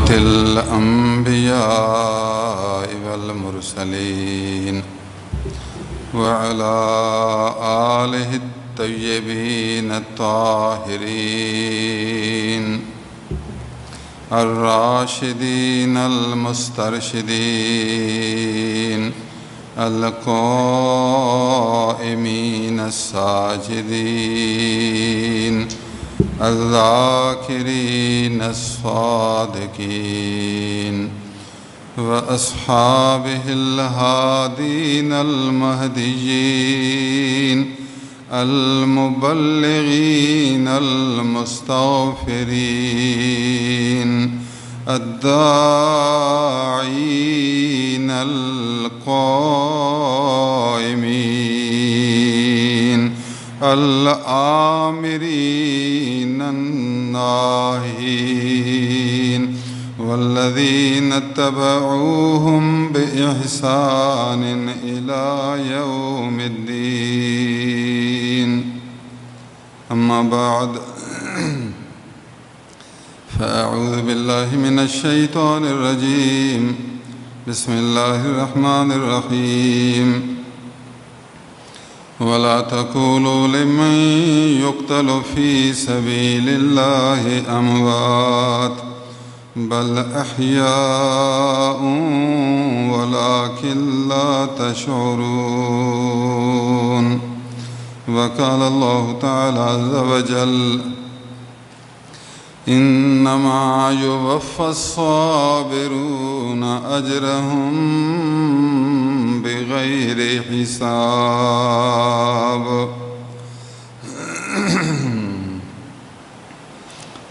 خاتمة الأنبياء والمرسلين وعلى آله الطيبين الطاهرين الراشدين المسترشدين القائمين الساجدين الذاكرين الصادقين وأصحابه الهادين المهديين المبلغين المستغفرين الداعين القائمين الآمرين الناهين والذين اتبعوهم بإحسان إلى يوم الدين. أما بعد، فأعوذ بالله من الشيطان الرجيم. بسم الله الرحمن الرحيم. ولا تقولوا لمن يقتل في سبيل الله أموات بل أحياء ولكن لا تشعرون. وقال الله تعالى عز وجل: إنما يوفى الصابرون أجرهم بغير حساب.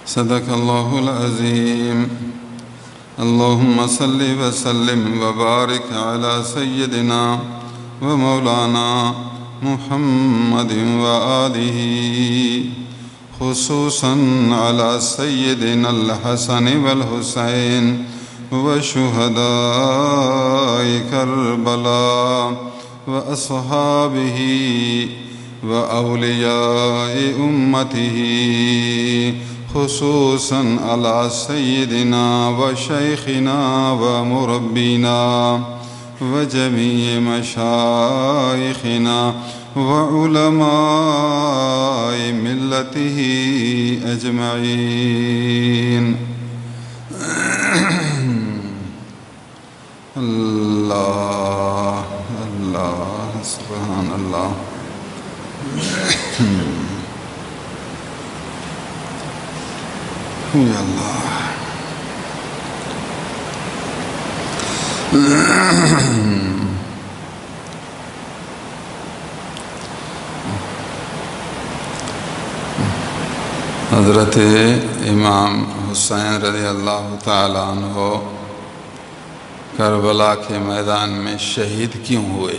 صدق الله العظيم. اللهم صل وسلم وبارك على سيدنا ومولانا محمد وآله، خصوصاً على سيدنا الحسن والحسين وشهداء كربلاء وأصحابه وأولياء أمته، خصوصاً على سيدنا وشيخنا ومربينا وجميع مشايخنا وعلماء ملته أجمعين. الله الله سبحان الله. يا الله. حضرت امام حسین رضی اللہ تعالیٰ عنہ کربلا کے میدان میں شہید کیوں ہوئے؟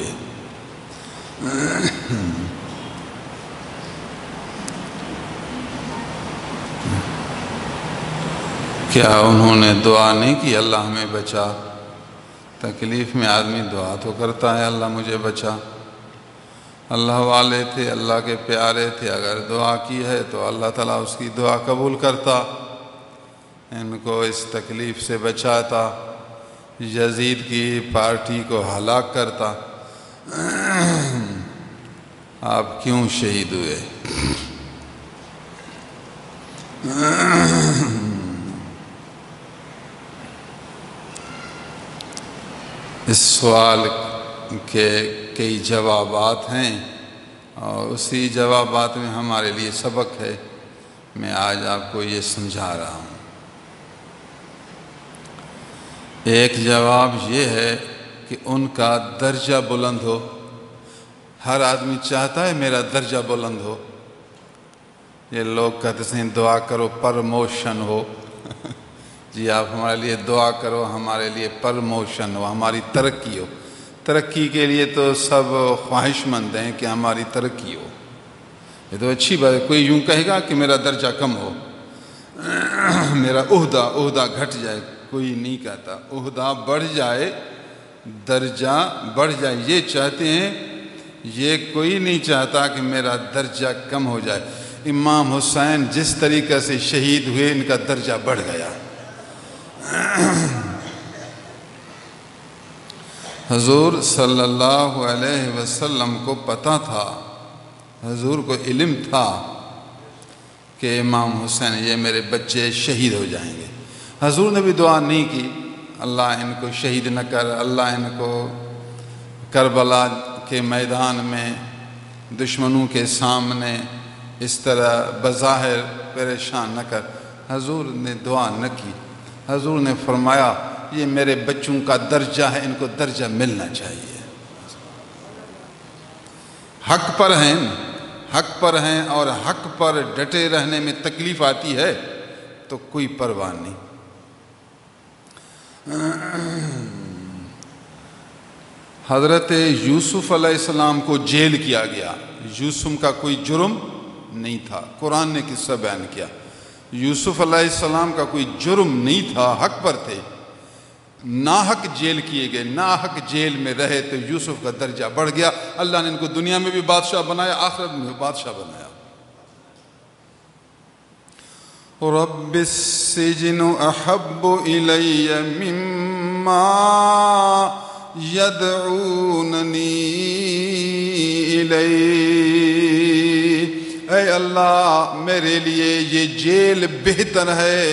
کیا انہوں نے دعا نہیں کی اللہ ہمیں بچا؟ تکلیف میں آدمی دعا تو کرتا ہے اللہ مجھے بچا. اللہ والے تھے، اللہ کے پیارے تھے، اگر دعا کی ہے تو اللہ تعالیٰ اس کی دعا قبول کرتا، ان کو اس تکلیف سے بچاتا، یزید کی پارٹی کو ہلاک کرتا. آپ کیوں شہید ہوئے؟ اس سوال کے کئی جوابات ہیں اور اسی جوابات میں ہمارے لیے سبق ہے. میں آج آپ کو یہ سمجھا رہا ہوں. ایک جواب یہ ہے کہ ان کا درجہ بلند ہو. ہر آدمی چاہتا ہے میرا درجہ بلند ہو. یہ لوگ کہتے ہیں دعا کرو پرموشن ہو. جی آپ ہمارے لیے دعا کرو، ہمارے لیے پرموشن ہو، ہماری ترقی ہو. ترقی کے لیے تو سب خواہش مند ہیں کہ ہماری ترقی ہو. یہ تو اچھی بات ہے. کوئی یوں کہے گا کہ میرا درجہ کم ہو، میرا عہدہ گھٹ جائے. کوئی نہیں کہتا. عہدہ بڑھ جائے، درجہ بڑھ جائے، یہ چاہتے ہیں. یہ کوئی نہیں چاہتا کہ میرا درجہ کم ہو جائے. امام حسین جس طریقے سے شہید ہوئے ان کا درجہ بڑھ گیا. حضور صلی اللہ علیہ وسلم کو پتہ تھا، حضور کو علم تھا کہ امام حسین یہ میرے بچے شہید ہو جائیں گے۔ حضور نے بھی دعا نہیں کی اللہ ان کو شہید نہ کر، اللہ ان کو کربلا کے میدان میں دشمنوں کے سامنے اس طرح بظاہر پریشان نہ کر۔ حضور نے دعا نہ کی، حضور نے فرمایا یہ میرے بچوں کا درجہ ہے، ان کو درجہ ملنا چاہیے۔ حق پر ہیں، حق پر ہیں، اور حق پر ڈٹے رہنے میں تکلیف آتی ہے تو کوئی پرواہ نہیں۔ حضرت یوسف علیہ السلام کو جیل کیا گیا، یوسف کا کوئی جرم نہیں تھا، قرآن نے قصہ بیان کیا۔ یوسف علیہ السلام کا کوئی جرم نہیں تھا، حق پر تھے، ناحق جیل کیے گئے، ناحق جیل میں رہے تو یوسف کا درجہ بڑھ گیا، اللہ نے ان کو دنیا میں بھی بادشاہ بنایا، آخرت میں بھی بادشاہ بنایا۔ رب السجن احب الی مما یدعوننی الی، اے اللہ میرے لیے یہ جیل بہتر ہے،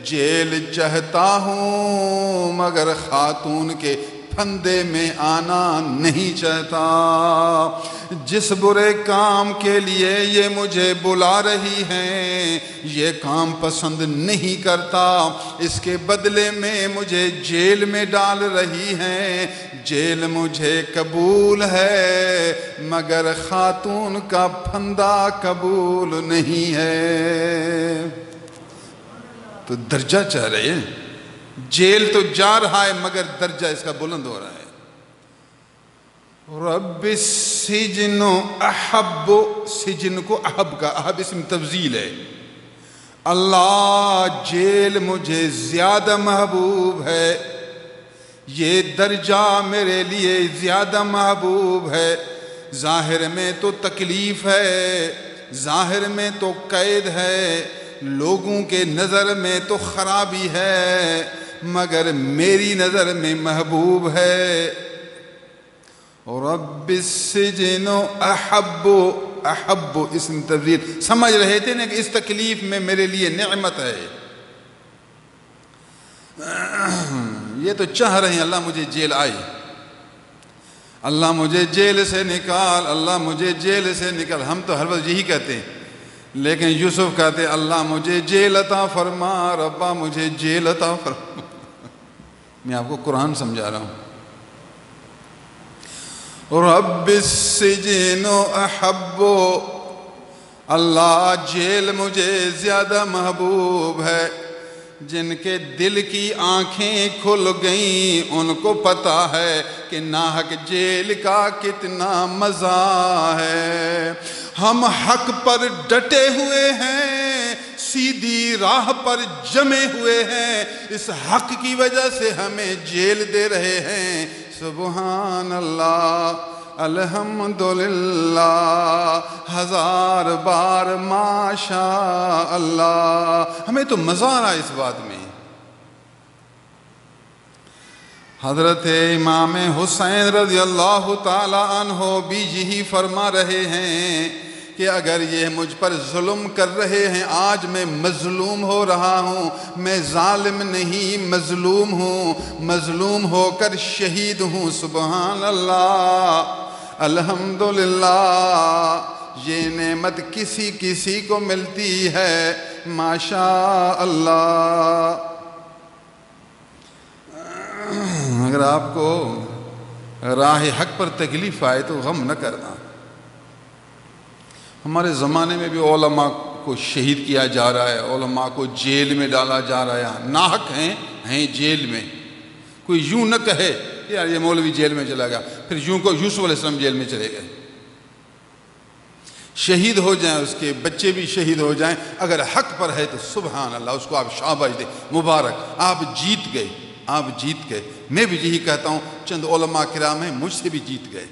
جیل چاہتا ہوں مگر خاتون کے پھندے میں آنا نہیں چاہتا، جس برے کام کے لیے یہ مجھے بلا رہی ہیں یہ کام پسند نہیں کرتا، اس کے بدلے میں مجھے جیل میں ڈال رہی ہیں، جیل مجھے قبول ہے مگر خاتون کا پھندا قبول نہیں ہے۔ تو درجہ چاہ رہے ہیں، جیل تو جا رہا ہے مگر درجہ اس کا بلند ہو رہا ہے۔ رب السجن احب، سجن کو احب کا، احب اسم تفضیل ہے، اللہ جیل مجھے زیادہ محبوب ہے، یہ درجہ میرے لیے زیادہ محبوب ہے۔ ظاہر میں تو تکلیف ہے، ظاہر میں تو قید ہے، لوگوں کے نظر میں تو خرابی ہے مگر میری نظر میں محبوب ہے۔ رب السجن احب، احب اسم تفضیل، سمجھ رہے تھے نا کہ اس تکلیف میں میرے لیے نعمت ہے، یہ تو چاہ رہے ہیں اللہ مجھے جیل آئے، اللہ مجھے جیل سے نکال، اللہ مجھے جیل سے نکال، ہم تو ہر وقت یہی کہتے ہیں، لیکن یوسف کہتے اللہ مجھے جیل عطا فرما، ربا مجھے جیل عطا فرما۔ میں آپ کو قرآن سمجھا رہا ہوں۔ رب السجن احب، اللہ جیل مجھے زیادہ محبوب ہے، جن کے دل کی آنکھیں کھل گئیں ان کو پتہ ہے کہ ناحق جیل کا کتنا مزہ ہے۔ ہم حق پر ڈٹے ہوئے ہیں، سیدھی راہ پر جمے ہوئے ہیں، اس حق کی وجہ سے ہمیں جیل دے رہے ہیں۔ سبحان اللہ، الحمدللہ، ہزار بار ماشاء اللہ، ہمیں تو مزہ آ رہا ہے اس بات میں۔ حضرت امام حسین رضی اللہ تعالی عنہ بھی یہی فرما رہے ہیں کہ اگر یہ مجھ پر ظلم کر رہے ہیں، آج میں مظلوم ہو رہا ہوں، میں ظالم نہیں مظلوم ہوں، مظلوم ہو کر شہید ہوں، سبحان اللہ، الحمدللہ، یہ نعمت کسی کسی کو ملتی ہے، ماشاء اللہ۔ اگر آپ کو راہ حق پر تکلیف آئے تو غم نہ کرنا۔ ہمارے زمانے میں بھی علماء کو شہید کیا جا رہا ہے، علماء کو جیل میں ڈالا جا رہا ہے، ناحق ہیں جیل میں۔ کوئی یوں نہ کہے کہ یار یہ مولوی جیل میں چلا گیا، پھر یوں کو یوسف علیہ السلام جیل میں چلے گئے، شہید ہو جائیں، اس کے بچے بھی شہید ہو جائیں، اگر حق پر ہے تو سبحان اللہ، اس کو آپ شاباش دیں، مبارک، آپ جیت گئے، آپ جیت گئے۔ میں بھی یہی کہتا ہوں، چند علماء کرام ہیں مجھ سے بھی جیت گئے،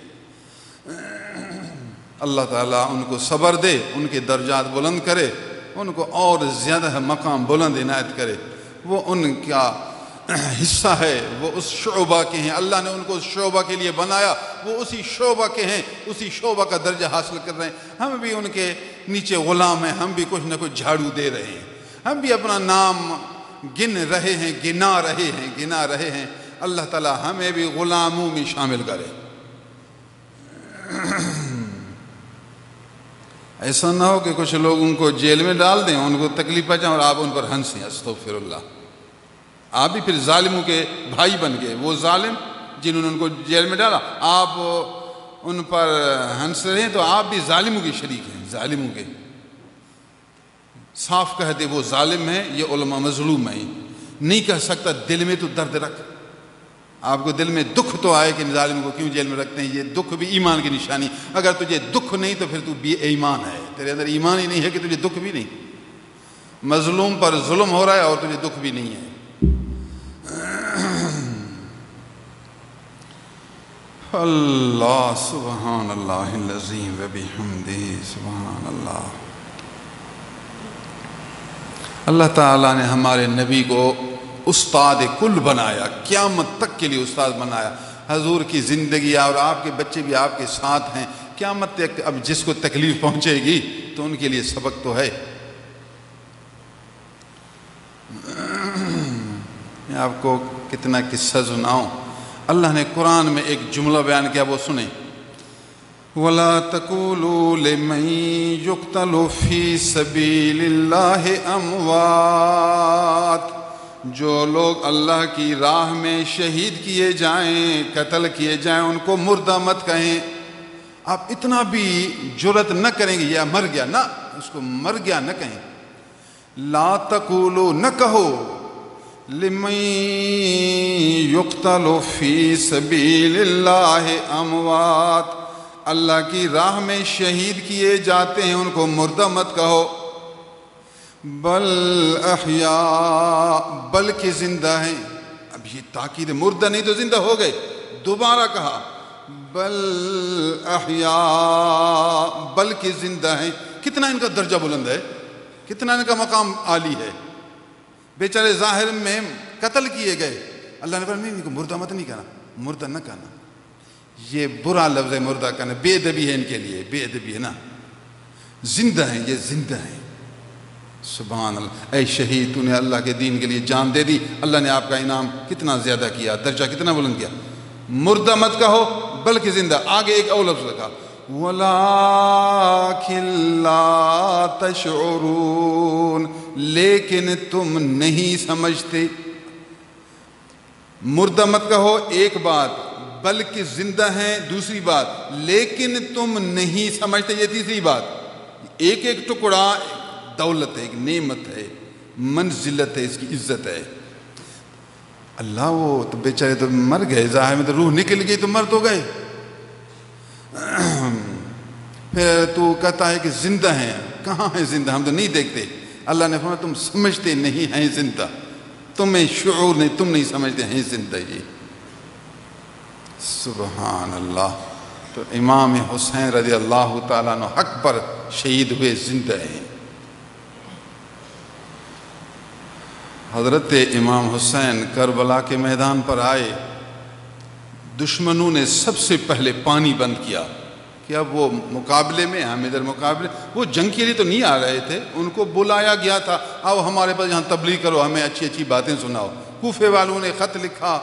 اللہ تعالیٰ ان کو صبر دے، ان کے درجات بلند کرے، ان کو اور زیادہ مقام بلند عنایت کرے، وہ ان کا حصہ ہے وہ اس شعبہ کے ہیں، اللہ نے ان کو اس شعبہ کے لیے بنایا، وہ اسی شعبہ کے ہیں، اسی شعبہ کا درجہ حاصل کر رہے ہیں۔ ہم بھی ان کے نیچے غلام ہیں، ہم بھی کچھ نہ کچھ جھاڑو دے رہے ہیں، ہم بھی اپنا نام گن رہے ہیں، گنا رہے ہیں۔ اللہ تعالیٰ ہمیں بھی غلاموں میں شامل کرے۔ ایسا نہ ہو کہ کچھ لوگ ان کو جیل میں ڈال دیں، ان کو تکلیف پہنچائیں اور آپ ان پر ہنسیں، استغفر اللہ۔ آپ بھی پھر ظالموں کے بھائی بن گئے۔ وہ ظالم جنہوں نے ان کو جیل میں ڈالا، آپ ان پر ہنس رہے ہیں تو آپ بھی ظالموں کے شریک ہیں، ظالموں کے۔ صاف کہہ دے وہ ظالم ہیں، یہ علماء مظلوم ہیں۔ نہیں کہہ سکتا دل میں تو درد رکھ، آپ کو دل میں دکھ تو آئے کہ ظالم کو کیوں جیل میں رکھتے ہیں، یہ دکھ بھی ایمان کی نشانی۔ اگر تجھے دکھ نہیں تو پھر تو بے ایمان ہے، تیرے اندر ایمان ہی نہیں ہے کہ تجھے دکھ بھی نہیں۔ مظلوم پر ظلم ہو رہا ہے اور تجھے دکھ بھی نہیں ہے۔ اللہ سبحان اللہ العظیم و بحمدہ سبحان اللہ۔ اللہ تعالیٰ نے ہمارے نبی کو استاد کل بنایا، قیامت تک کے لیے استاد بنایا۔ حضور کی زندگی اور آپ کے بچے بھی آپ کے ساتھ ہیں قیامت تک۔ اب جس کو تکلیف پہنچے گی تو ان کے لیے سبق تو ہے۔ میں آپ کو کتنا قصہ سناؤں۔ اللہ نے قرآن میں ایک جملہ بیان کیا، وہ سنیں۔ وَلَا تَقُولُوا لِمَن يُقْتَلُ فِي سَبِيلِ اللَّهِ أَمْوَاتٌ، جو لوگ اللہ کی راہ میں شہید کیے جائیں، قتل کیے جائیں، ان کو مردہ مت کہیں۔ آپ اتنا بھی جرأت نہ کریں گے یا مر گیا، نہ، اس کو مر گیا نہ کہیں۔ لا تقولوا، نہ کہو، لمن یقتل فی سبیل اللہ اموات، اللہ کی راہ میں شہید کیے جاتے ہیں ان کو مردہ مت کہو۔ بل احیاء، بلکہ زندہ ہیں۔ اب یہ تاکید، مردہ نہیں تو زندہ ہو گئے، دوبارہ کہا بل احیاء، بلکہ زندہ ہیں۔ کتنا ان کا درجہ بلند ہے، کتنا ان کا مقام عالی ہے۔ بیچارے ظاہر میں قتل کیے گئے، اللہ نے فرمایا ان کو مردہ مت نہیں کہنا، مردہ نہ کہنا۔ یہ برا لفظ ہے مردہ کہنا، بے ادبی ہے ان کے لیے، بے ادبی ہے نا۔ زندہ ہیں، یہ زندہ ہیں۔ سبحان اللہ۔ اے شہید، تو نے اللہ کے دین کے لیے جان دے دی، اللہ نے آپ کا انعام کتنا زیادہ کیا، درجہ کتنا بلند کیا۔ مردہ مت کہو بلکہ زندہ۔ آگے ایک اور لفظ لکھا وَلَٰكِن لَا تَشْعُرُونَ، لیکن تم نہیں سمجھتے۔ مردہ مت کہو ایک بات، بلکہ زندہ ہیں دوسری بات، لیکن تم نہیں سمجھتے یہ تیسری بات۔ ایک ایک ٹکڑا دولت ہے، ایک نعمت ہے، منزلت ہے، اس کی عزت ہے۔ اللہ وہ تو بیچارے تو مر گئے، ظاہر میں تو روح نکل گئی تو مر تو گئے، پھر تو کہتا ہے کہ زندہ ہیں۔ کہاں ہیں زندہ؟ ہم تو نہیں دیکھتے۔ اللہ نے فرمایا تم سمجھتے نہیں ہیں زندہ، تمہیں شعور نہیں، تم نہیں سمجھتے ہیں زندہ۔ یہ سبحان اللہ۔ تو امام حسین رضی اللہ تعالیٰ عنہ حق پر شہید ہوئے، زندہ ہیں۔ حضرت امام حسین کربلا کے میدان پر آئے، دشمنوں نے سب سے پہلے پانی بند کیا کہ اب وہ مقابلے میں، ہم ادھر مقابلے، وہ جنگ کے لیے تو نہیں آ رہے تھے، ان کو بلایا گیا تھا، اب ہمارے پاس یہاں تبلیغ کرو، ہمیں اچھی اچھی باتیں سناؤ۔ کوفے والوں نے خط لکھا،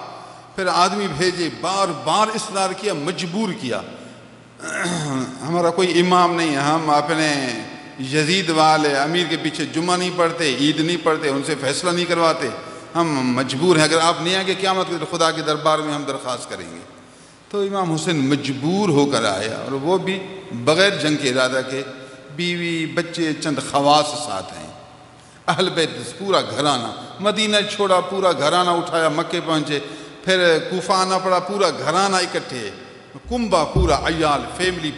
پھر آدمی بھیجے، بار بار اصرار کیا، مجبور کیا۔ ہمارا کوئی امام نہیں، ہم اپنے یزید والے امیر کے پیچھے جمعہ نہیں پڑھتے، عید نہیں پڑھتے، ان سے فیصلہ نہیں کرواتے، ہم مجبور ہیں، اگر آپ نہیں آئیں گے قیامت کے خدا کے دربار میں ہم درخواست کریں گے۔ تو امام حسین مجبور ہو کر آیا، اور وہ بھی بغیر جنگ کے ارادہ کے، بیوی بچے چند خواص ساتھ ہیں، اہل بیت پورا گھرانہ، مدینہ چھوڑا پورا گھرانہ اٹھایا، مکے پہنچے، پھر کوفہ آنا پڑا، پورا گھرانہ اکٹھے، کنبہ پورا، عیال، فیملی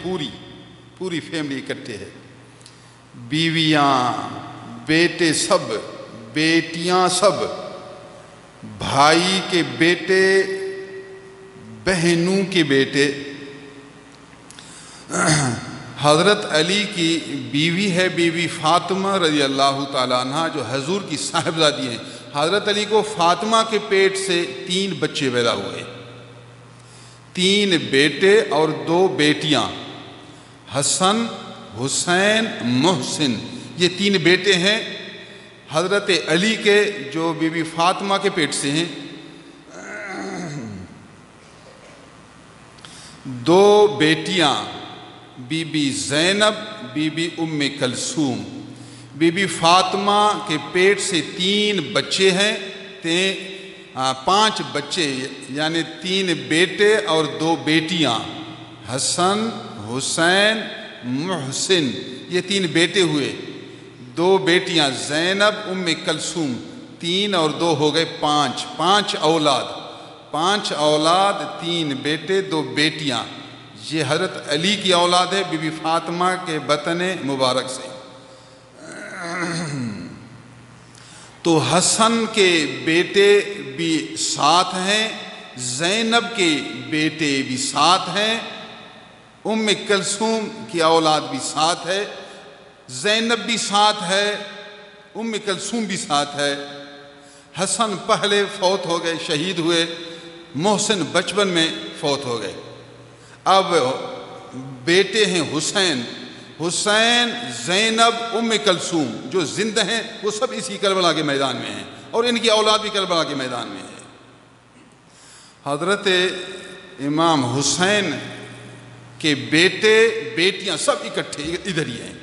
پوری فیملی اکٹھے ہے، بیویاں، بیٹے سب، بیٹیاں سب، بھائی کے بیٹے، بہنوں کے بیٹے۔ حضرت علی کی بیوی ہے، بیوی فاطمہ رضی اللہ تعالیٰ عنہ، جو حضور کی صاحبزادی ہیں۔ حضرت علی کو فاطمہ کے پیٹ سے 3 بچے پیدا ہوئے، 3 بیٹے اور 2 بیٹیاں، حسن، حسین، محسن، یہ 3 بیٹے ہیں حضرت علی کے جو بی بی فاطمہ کے پیٹ سے ہیں۔ 2 بیٹیاں Bibi Zainab, Bibi Umm Kulsoom. Be be Fatima کے پیٹ سے 3 بچے ہیں، 5 بچے، یعنی 3 بیٹے اور 2 بیٹیاں، حسن، حسین، محسن، یہ 3 بیٹے ہوئے، 2 بیٹیاں زینب، ام کلثوم، 3 اور 2 ہو گئے 5 اولاد، 5 اولاد، 3 بیٹے 2 بیٹیاں، یہ حضرت علی کی اولاد ہے بی بی فاطمہ کے بطن مبارک سے۔ تو حسن کے بیٹے بھی 7 ہیں، زینب کے بیٹے بھی 7 ہیں، ام کلثوم کی اولاد بھی 7 ہے، زینب بھی 7 ہے، ام کلثوم بھی 7 ہے۔ حسن پہلے فوت ہو گئے، شہید ہوئے، محسن بچپن میں فوت ہو گئے۔ اب بیٹے ہیں حسین، زینب، ام کلثوم، جو زندہ ہیں وہ سب اسی کربلا کے میدان میں ہیں، اور ان کی اولاد بھی کربلا کے میدان میں ہے۔ حضرت امام حسین کے بیٹے بیٹیاں سب اکٹھے ادھر ہی ہیں۔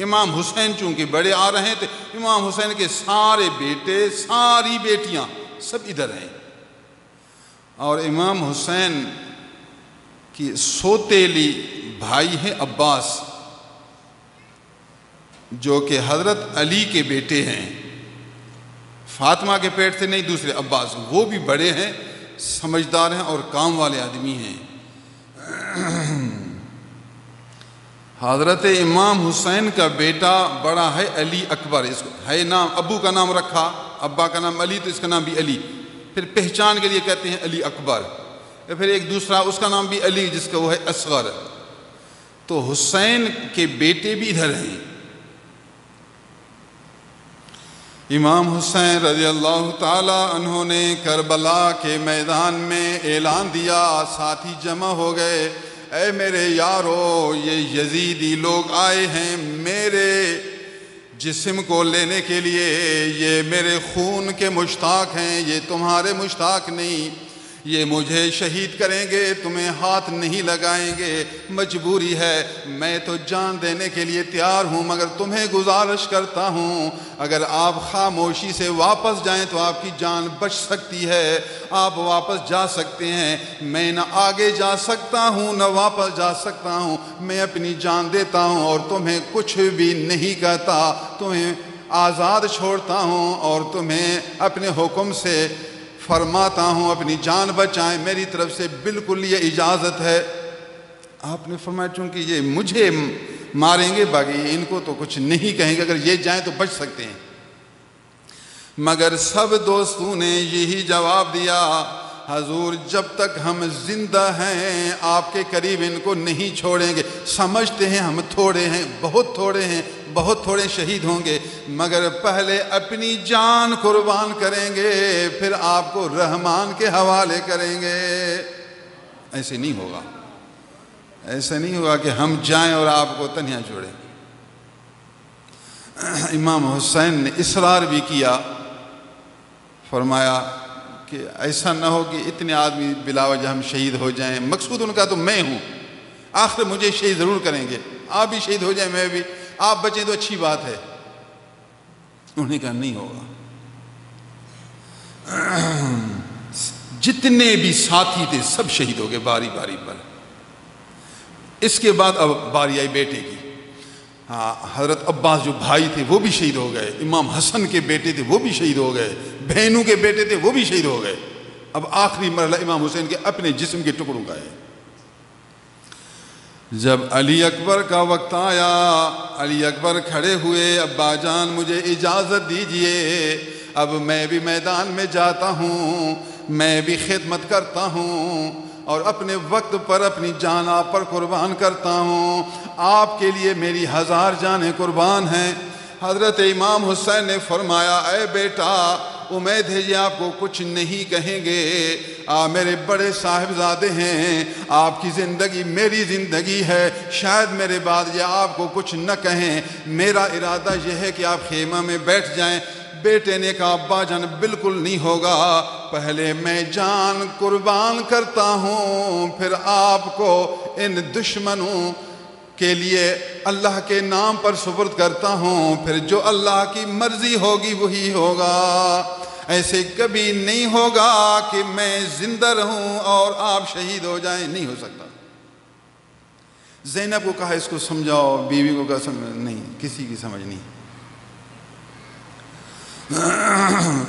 امام حسین چونکہ بڑے آ رہے ہیں تو امام حسین کے سارے بیٹے، ساری بیٹیاں سب ادھر ہیں، اور امام حسین کی سوتیلی بھائی ہیں عباس، جو کہ حضرت علی کے بیٹے ہیں، فاطمہ کے پیٹ سے نہیں، دوسرے عباس، وہ بھی بڑے ہیں، سمجھدار ہیں اور کام والے آدمی ہیں۔ حضرت امام حسین کا بیٹا بڑا ہے علی اکبر، اس کو ہے نام، ابو کا نام رکھا، ابا کا نام علی تو اس کا نام بھی علی، پھر پہچان کے لیے کہتے ہیں علی اکبر، پھر ایک دوسرا اس کا نام بھی علی جس کا وہ ہے اصغر۔ تو حسین کے بیٹے بھی ادھر ہیں۔ امام حسین رضی اللہ تعالی عنہ نے کربلا کے میدان میں اعلان دیا، ساتھی جمع ہو گئے، اے میرے یارو، یہ یزیدی لوگ آئے ہیں میرے جسم کو لینے کے لیے، یہ میرے خون کے مشتاق ہیں، یہ تمہارے مشتاق نہیں، یہ مجھے شہید کریں گے، تمہیں ہاتھ نہیں لگائیں گے، مجبوری ہے، میں تو جان دینے کے لیے تیار ہوں، مگر تمہیں گزارش کرتا ہوں اگر آپ خاموشی سے واپس جائیں تو آپ کی جان بچ سکتی ہے، آپ واپس جا سکتے ہیں، میں نہ آگے جا سکتا ہوں نہ واپس جا سکتا ہوں، میں اپنی جان دیتا ہوں اور تمہیں کچھ بھی نہیں کہتا، تمہیں آزاد چھوڑتا ہوں اور تمہیں اپنے حکم سے فرماتا ہوں اپنی جان بچائیں، میری طرف سے بالکل یہ اجازت ہے۔ آپ نے فرمایا چونکہ یہ مجھے ماریں گے، باقی ان کو تو کچھ نہیں کہیں گے، اگر یہ جائیں تو بچ سکتے ہیں۔ مگر سب دوستوں نے یہی جواب دیا، حضور جب تک ہم زندہ ہیں آپ کے قریب ان کو نہیں چھوڑیں گے، سمجھتے ہیں ہم تھوڑے ہیں، بہت تھوڑے ہیں، بہت تھوڑے شہید ہوں گے، مگر پہلے اپنی جان قربان کریں گے، پھر آپ کو رحمان کے حوالے کریں گے۔ ایسے نہیں ہوگا، ایسا نہیں ہوگا کہ ہم جائیں اور آپ کو تنہا چھوڑیں۔ امام حسین نے اصرار بھی کیا، فرمایا کہ ایسا نہ ہو کہ اتنے آدمی بلا وجہ ہم شہید ہو جائیں، مقصود ان کا تو میں ہوں، آخر مجھے شہید ضرور کریں گے، آپ بھی شہید ہو جائیں، میں بھی، آپ بچیں تو اچھی بات ہے۔ انہوں نے کہا نہیں ہوگا۔ جتنے بھی ساتھی تھے سب شہید ہو گئے باری باری پر۔ اس کے بعد اب باری آئی بیٹے کی، حضرت عباس جو بھائی تھے وہ بھی شہید ہو گئے، امام حسن کے بیٹے تھے وہ بھی شہید ہو گئے، بہنوں کے بیٹے تھے وہ بھی شہید ہو گئے۔ اب آخری مرحلہ امام حسین کے اپنے جسم کے ٹکڑوں کا ہے۔ جب علی اکبر کا وقت آیا، علی اکبر کھڑے ہوئے، ابا جان مجھے اجازت دیجئے، اب میں بھی میدان میں جاتا ہوں، میں بھی خدمت کرتا ہوں اور اپنے وقت پر اپنی جان آپ پر قربان کرتا ہوں، آپ کے لیے میری 1000 جانیں قربان ہیں۔ حضرت امام حسین نے فرمایا، اے بیٹا امید ہے یہ آپ کو کچھ نہیں کہیں گے، آپ میرے بڑے صاحبزادے ہیں، آپ کی زندگی میری زندگی ہے، شاید میرے بعد یہ آپ کو کچھ نہ کہیں، میرا ارادہ یہ ہے کہ آپ خیمہ میں بیٹھ جائیں۔ بیٹے نے کہا ابا جان بالکل نہیں ہوگا، پہلے میں جان قربان کرتا ہوں، پھر آپ کو ان دشمنوں کے لیے اللہ کے نام پر سپرد کرتا ہوں، پھر جو اللہ کی مرضی ہوگی وہی ہوگا۔ ایسے کبھی نہیں ہوگا کہ میں زندہ رہوں اور آپ شہید ہو جائیں، نہیں ہو سکتا۔ زینب کو کہا اس کو سمجھاؤ، بیوی کو کہا سمجھ، نہیں، کسی کی سمجھ نہیں۔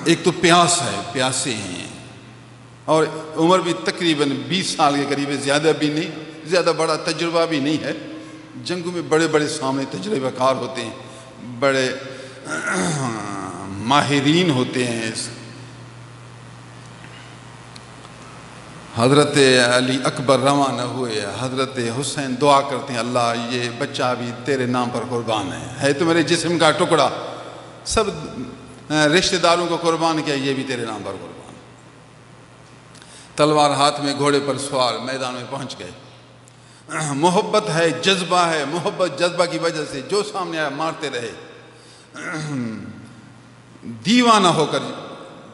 ایک تو پیاس ہے، پیاسے ہیں، اور عمر بھی تقریباً 20 سال کے قریب ہے، زیادہ بھی نہیں، زیادہ بڑا تجربہ بھی نہیں ہے۔ جنگوں میں بڑے بڑے سامنے تجربہ کار ہوتے ہیں، بڑے ماہرین ہوتے ہیں۔ حضرت علی اکبر روانہ ہوئے، حضرت حسین دعا کرتے ہیں اللہ یہ بچہ بھی تیرے نام پر قربان ہے تو میرے جسم کا ٹکڑا، سب رشتہ داروں کو قربان کیا، یہ بھی تیرے نام پر قربان۔ تلوار ہاتھ میں، گھوڑے پر سوار، میدان میں پہنچ گئے۔ محبت ہے، جذبہ ہے، محبت جذبہ کی وجہ سے جو سامنے آیا مارتے رہے، دیوانہ ہو کر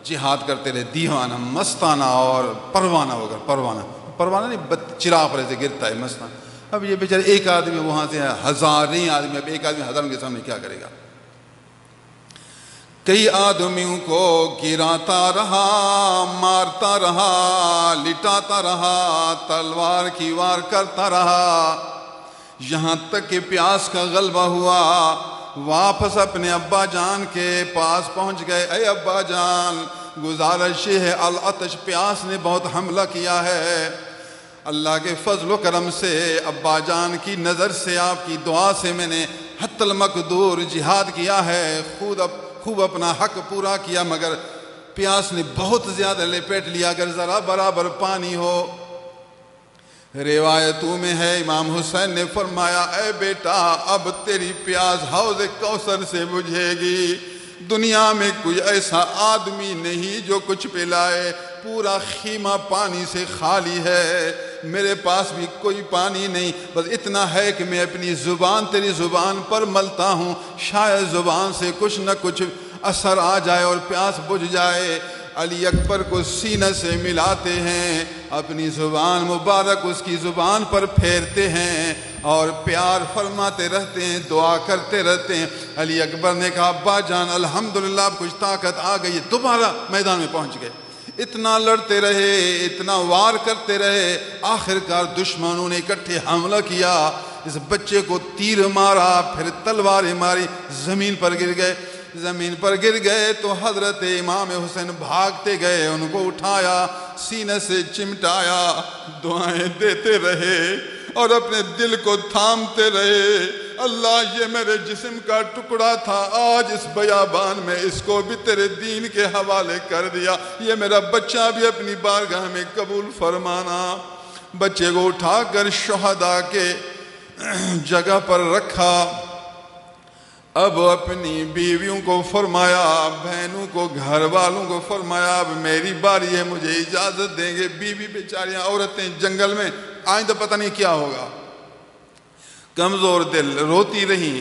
جہاد کرتے رہے، دیوانہ، مستانہ اور پروانہ ہو کر، پروانہ نہیں، چراغ پر ایسے گرتا ہے مستانہ۔ اب یہ بیچارے ایک آدمی وہاں سے ہزاریں آدمی، اب ایک آدمی ہزاروں کے سامنے کیا کرے گا؟ کئی آدمیوں کو گراتا رہا، مارتا رہا، لٹاتا رہا، تلوار کی وار کرتا رہا، یہاں تک کہ پیاس کا غلبہ ہوا۔ واپس اپنے ابا جان کے پاس پہنچ گئے، اے ابا جان گزارش ہے، العطش، پیاس نے بہت حملہ کیا ہے، اللہ کے فضل و کرم سے، ابا جان کی نظر سے، آپ کی دعا سے میں نے حتی المقدور جہاد کیا ہے، خوب اپنا حق پورا کیا، مگر پیاس نے بہت زیادہ لپیٹ لیا، اگر ذرا برابر پانی ہو۔ روایتوں میں ہے امام حسین نے فرمایا اے بیٹا اب تیری پیاس حوض کوثر سے بجھے گی، دنیا میں کوئی ایسا آدمی نہیں جو کچھ پلائے، پورا خیمہ پانی سے خالی ہے، میرے پاس بھی کوئی پانی نہیں، بس اتنا ہے کہ میں اپنی زبان تیری زبان پر ملتا ہوں، شاید زبان سے کچھ نہ کچھ اثر آ جائے اور پیاس بجھ جائے۔ علی اکبر کو سینہ سے ملاتے ہیں، اپنی زبان مبارک اس کی زبان پر پھیرتے ہیں اور پیار فرماتے رہتے ہیں، دعا کرتے رہتے ہیں۔ علی اکبر نے کہا ابا جان الحمدللہ اب کچھ طاقت آ گئی، دوبارہ میدان میں پہنچ گئے، اتنا لڑتے رہے، اتنا وار کرتے رہے، آخر کار دشمنوں نے اکٹھے حملہ کیا، اس بچے کو تیر مارا، پھر تلواریں ماری، زمین پر گر گئے تو حضرت امام حسین بھاگتے گئے، ان کو اٹھایا، سینے سے چمٹایا، دعائیں دیتے رہے اور اپنے دل کو تھامتے رہے، اللہ یہ میرے جسم کا ٹکڑا تھا، آج اس بیابان میں اس کو بھی تیرے دین کے حوالے کر دیا، یہ میرا بچہ بھی اپنی بارگاہ میں قبول فرمانا۔ بچے کو اٹھا کر شہداء کے جگہ پر رکھا، اب اپنی بیویوں کو فرمایا، بہنوں کو، گھر والوں کو فرمایا اب میری باری ہے، مجھے اجازت دیں گے۔ بیوی بیچاریاں عورتیں جنگل میں آئندہ پتہ نہیں کیا ہوگا، کمزور دل روتی رہیں۔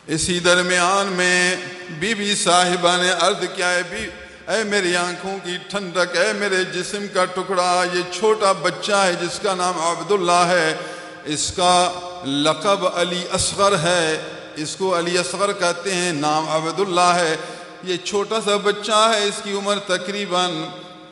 اسی درمیان میں بی بی صاحبہ نے عرض کیا ہے اے میری آنکھوں کی ٹھنڈک، اے میرے جسم کا ٹکڑا، یہ چھوٹا بچہ ہے جس کا نام عبداللہ ہے، اس کا لقب علی اصغر ہے، اس کو علی اصغر کہتے ہیں، نام عبداللہ ہے، یہ چھوٹا سا بچہ ہے، اس کی عمر تقریباً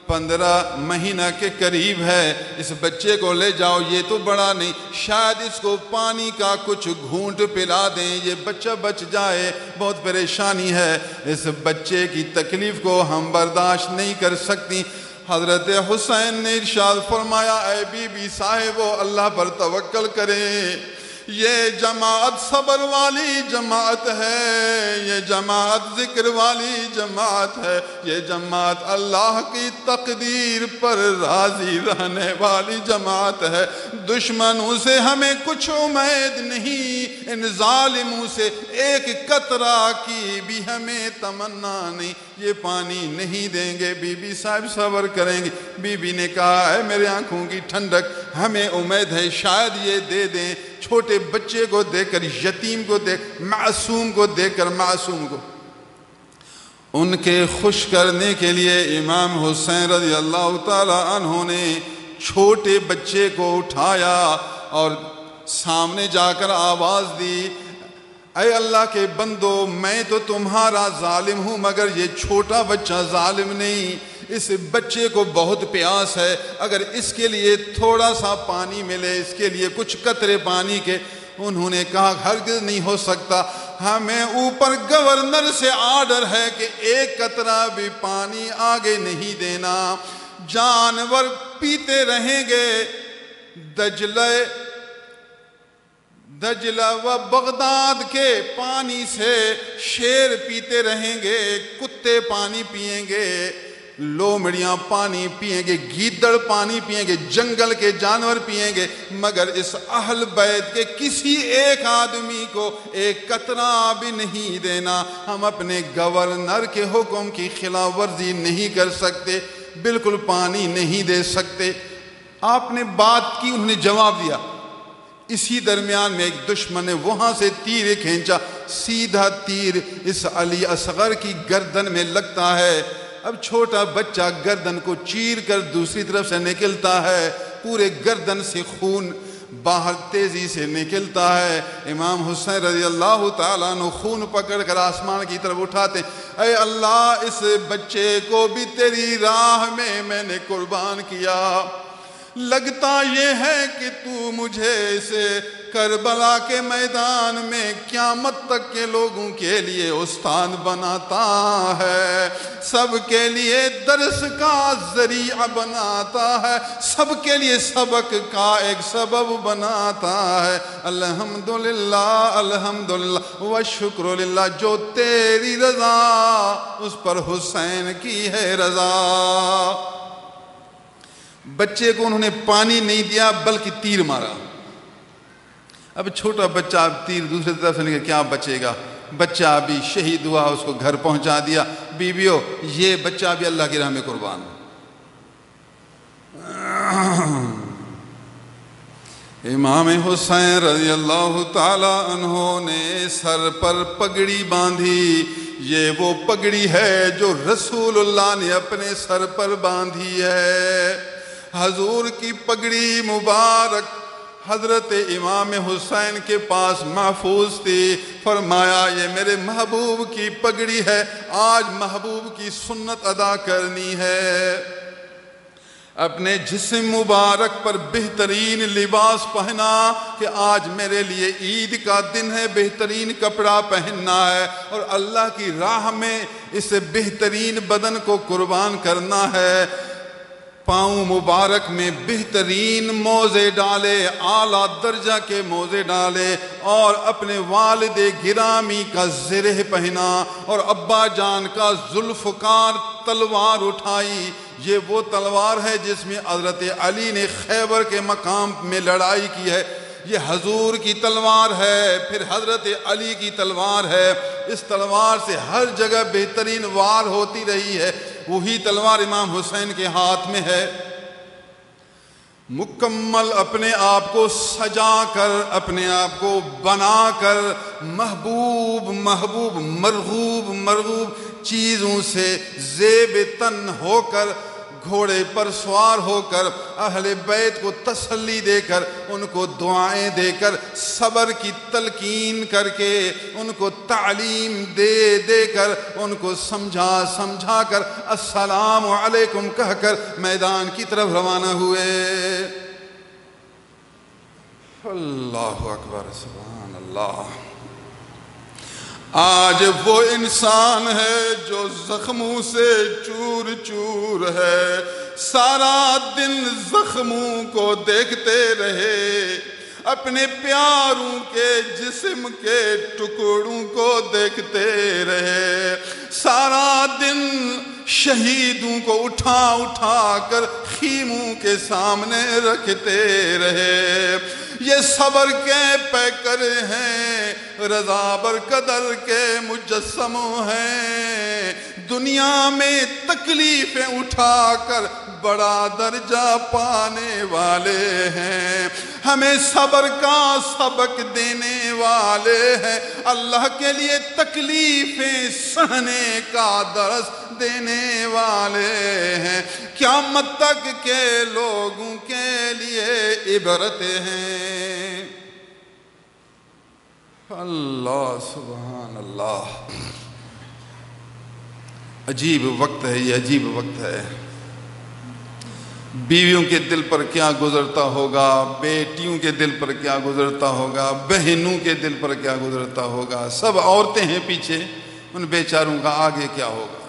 15 مہینہ کے قریب ہے، اس بچے کو لے جاؤ، یہ تو بڑا نہیں، شاید اس کو پانی کا کچھ گھونٹ پلا دیں، یہ بچہ بچ جائے، بہت پریشانی ہے، اس بچے کی تکلیف کو ہم برداشت نہیں کر سکتی۔ حضرت حسین نے ارشاد فرمایا اے بی بی صاحبو اللہ پر توکل کریں، یہ جماعت صبر والی جماعت ہے، یہ جماعت ذکر والی جماعت ہے، یہ جماعت اللہ کی تقدیر پر راضی رہنے والی جماعت ہے۔ دشمنوں سے ہمیں کچھ امید نہیں، ان ظالموں سے ایک قطرہ کی بھی ہمیں تمنا نہیں، یہ پانی نہیں دیں گے، بی بی صاحب صبر کریں گے۔ بی بی نے کہا ہے میرے آنکھوں کی ٹھنڈک، ہمیں امید ہے شاید یہ دے دیں، چھوٹے بچے کو دے کر، یتیم کو دے، معصوم کو دے کر، معصوم کو۔ ان کے خوش کرنے کے لیے امام حسین رضی اللہ تعالی عنہ نے چھوٹے بچے کو اٹھایا اور سامنے جا کر آواز دی، اے اللہ کے بندو، میں تو تمہارا ظالم ہوں مگر یہ چھوٹا بچہ ظالم نہیں، اس بچے کو بہت پیاس ہے، اگر اس کے لیے تھوڑا سا پانی ملے، اس کے لیے کچھ قطرے پانی کے۔ انہوں نے کہا ہرگز نہیں ہو سکتا، ہمیں اوپر گورنر سے آرڈر ہے کہ ایک قطرہ بھی پانی آگے نہیں دینا، جانور پیتے رہیں گے، دجلہ و بغداد کے پانی سے شیر پیتے رہیں گے، کتے پانی پئیں گے، لومڑیاں پانی پئیں گے، گیدڑ پانی پئیں گے، جنگل کے جانور پئیں گے، مگر اس اہل بیت کے کسی ایک آدمی کو ایک قطرہ بھی نہیں دینا۔ ہم اپنے گورنر کے حکم کی خلاف ورزی نہیں کر سکتے، بالکل پانی نہیں دے سکتے۔ آپ نے بات کی، انہوں نے جواب دیا۔ اسی درمیان میں ایک دشمن نے وہاں سے تیر کھینچا، سیدھا تیر اس علی اصغر کی گردن میں لگتا ہے۔ اب چھوٹا بچہ گردن کو چیر کر دوسری طرف سے نکلتا ہے، پورے گردن سے خون باہر تیزی سے نکلتا ہے۔ امام حسین رضی اللہ تعالیٰ عنہ خون پکڑ کر آسمان کی طرف اٹھاتے، اے اللہ اس بچے کو بھی تیری راہ میں نے قربان کیا، لگتا یہ ہے کہ تو مجھے اسے کربلا کے میدان میں قیامت تک کے لوگوں کے لیے استاد بناتا ہے، سب کے لیے درس کا ذریعہ بناتا ہے، سب کے لیے سبق کا ایک سبب بناتا ہے۔ الحمدللہ الحمدللہ والشکر للہ، جو تیری رضا اس پر حسین کی ہے رضا۔ بچے کو انہوں نے پانی نہیں دیا بلکہ تیر مارا۔ اب چھوٹا بچہ تیر دوسری طرف سے نکل کیا بچے گا، بچہ ابھی شہید ہوا، اس کو گھر پہنچا دیا۔ بیویوں، یہ بچہ بھی اللہ کی راہ میں قربان۔ امام حسین رضی اللہ تعالی عنہ نے سر پر پگڑی باندھی، یہ وہ پگڑی ہے جو رسول اللہ نے اپنے سر پر باندھی ہے۔ حضور کی پگڑی مبارک حضرت امام حسین کے پاس محفوظ تھی، فرمایا یہ میرے محبوب کی پگڑی ہے، آج محبوب کی سنت ادا کرنی ہے۔ اپنے جسم مبارک پر بہترین لباس پہنا کہ آج میرے لیے عید کا دن ہے، بہترین کپڑا پہننا ہے اور اللہ کی راہ میں اس بہترین بدن کو قربان کرنا ہے۔ پاؤں مبارک میں بہترین موزے ڈالے، اعلیٰ درجہ کے موزے ڈالے، اور اپنے والد گرامی کا زرہ پہنا اور ابا جان کا ذوالفقار تلوار اٹھائی۔ یہ وہ تلوار ہے جس میں حضرت علی نے خیبر کے مقام میں لڑائی کی ہے، یہ حضور کی تلوار ہے، پھر حضرت علی کی تلوار ہے۔ اس تلوار سے ہر جگہ بہترین وار ہوتی رہی ہے، وہی تلوار امام حسین کے ہاتھ میں ہے۔ مکمل اپنے آپ کو سجا کر، اپنے آپ کو بنا کر، محبوب مرغوب چیزوں سے زیب تن ہو کر، گھوڑے پر سوار ہو کر، اہل بیت کو تسلی دے کر، ان کو دعائیں دے کر، صبر کی تلقین کر کے، ان کو تعلیم دے کر، ان کو سمجھا کر، السلام علیکم کہہ کر میدان کی طرف روانہ ہوئے۔ اللہ اکبر، سبحان اللہ۔ آج وہ انسان ہے جو زخموں سے چور چور ہے، سارا دن زخموں کو دیکھتے رہے، اپنے پیاروں کے جسم کے ٹکڑوں کو دیکھتے رہے، سارا دن شہیدوں کو اٹھا اٹھا کر خیموں کے سامنے رکھتے رہے۔ یہ صبر کے پیکر ہیں، رضا برقدر کے مجسم ہیں، دنیا میں تکلیفیں اٹھا کر بڑا درجہ پانے والے ہیں، ہمیں صبر کا سبق دینے والے ہیں، اللہ کے لیے تکلیفیں سہنے کا درس دینے والے ہیں، قیامت تک کے لوگوں کے لیے عبرت ہیں۔ اللہ سبحان اللہ، عجیب وقت ہے یہ، عجیب وقت ہے۔ بیویوں کے دل پر کیا گزرتا ہوگا، بیٹیوں کے دل پر کیا گزرتا ہوگا، بہنوں کے دل پر کیا گزرتا ہوگا، سب عورتیں ہیں پیچھے، ان بیچاروں کا آگے کیا ہوگا۔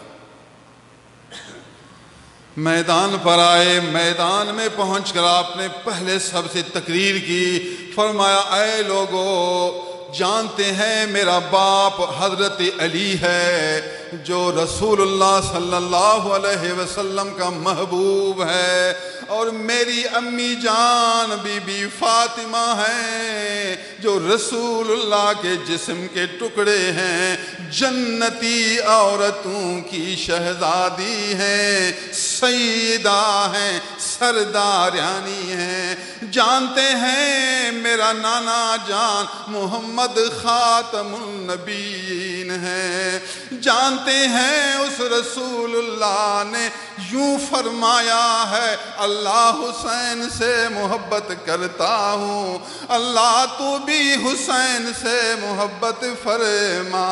میدان پر آئے، میدان میں پہنچ کر آپ نے پہلے سب سے تقریر کی، فرمایا اے لوگو، جانتے ہیں میرا باپ حضرت علی ہے جو رسول اللہ صلی اللہ علیہ وسلم کا محبوب ہے، اور میری امی جان بی بی فاطمہ ہیں جو رسول اللہ کے جسم کے ٹکڑے ہیں، جنتی عورتوں کی شہزادی ہیں، سیدہ ہیں، سردارانی ہیں۔ جانتے ہیں میرا نانا جان محمد خاتم النبیین ہے، جانتے ہیں اس رسول اللہ نے یوں فرمایا ہے، اللہ حسین سے محبت کرتا ہوں، اللہ تو بھی حسین سے محبت فرما،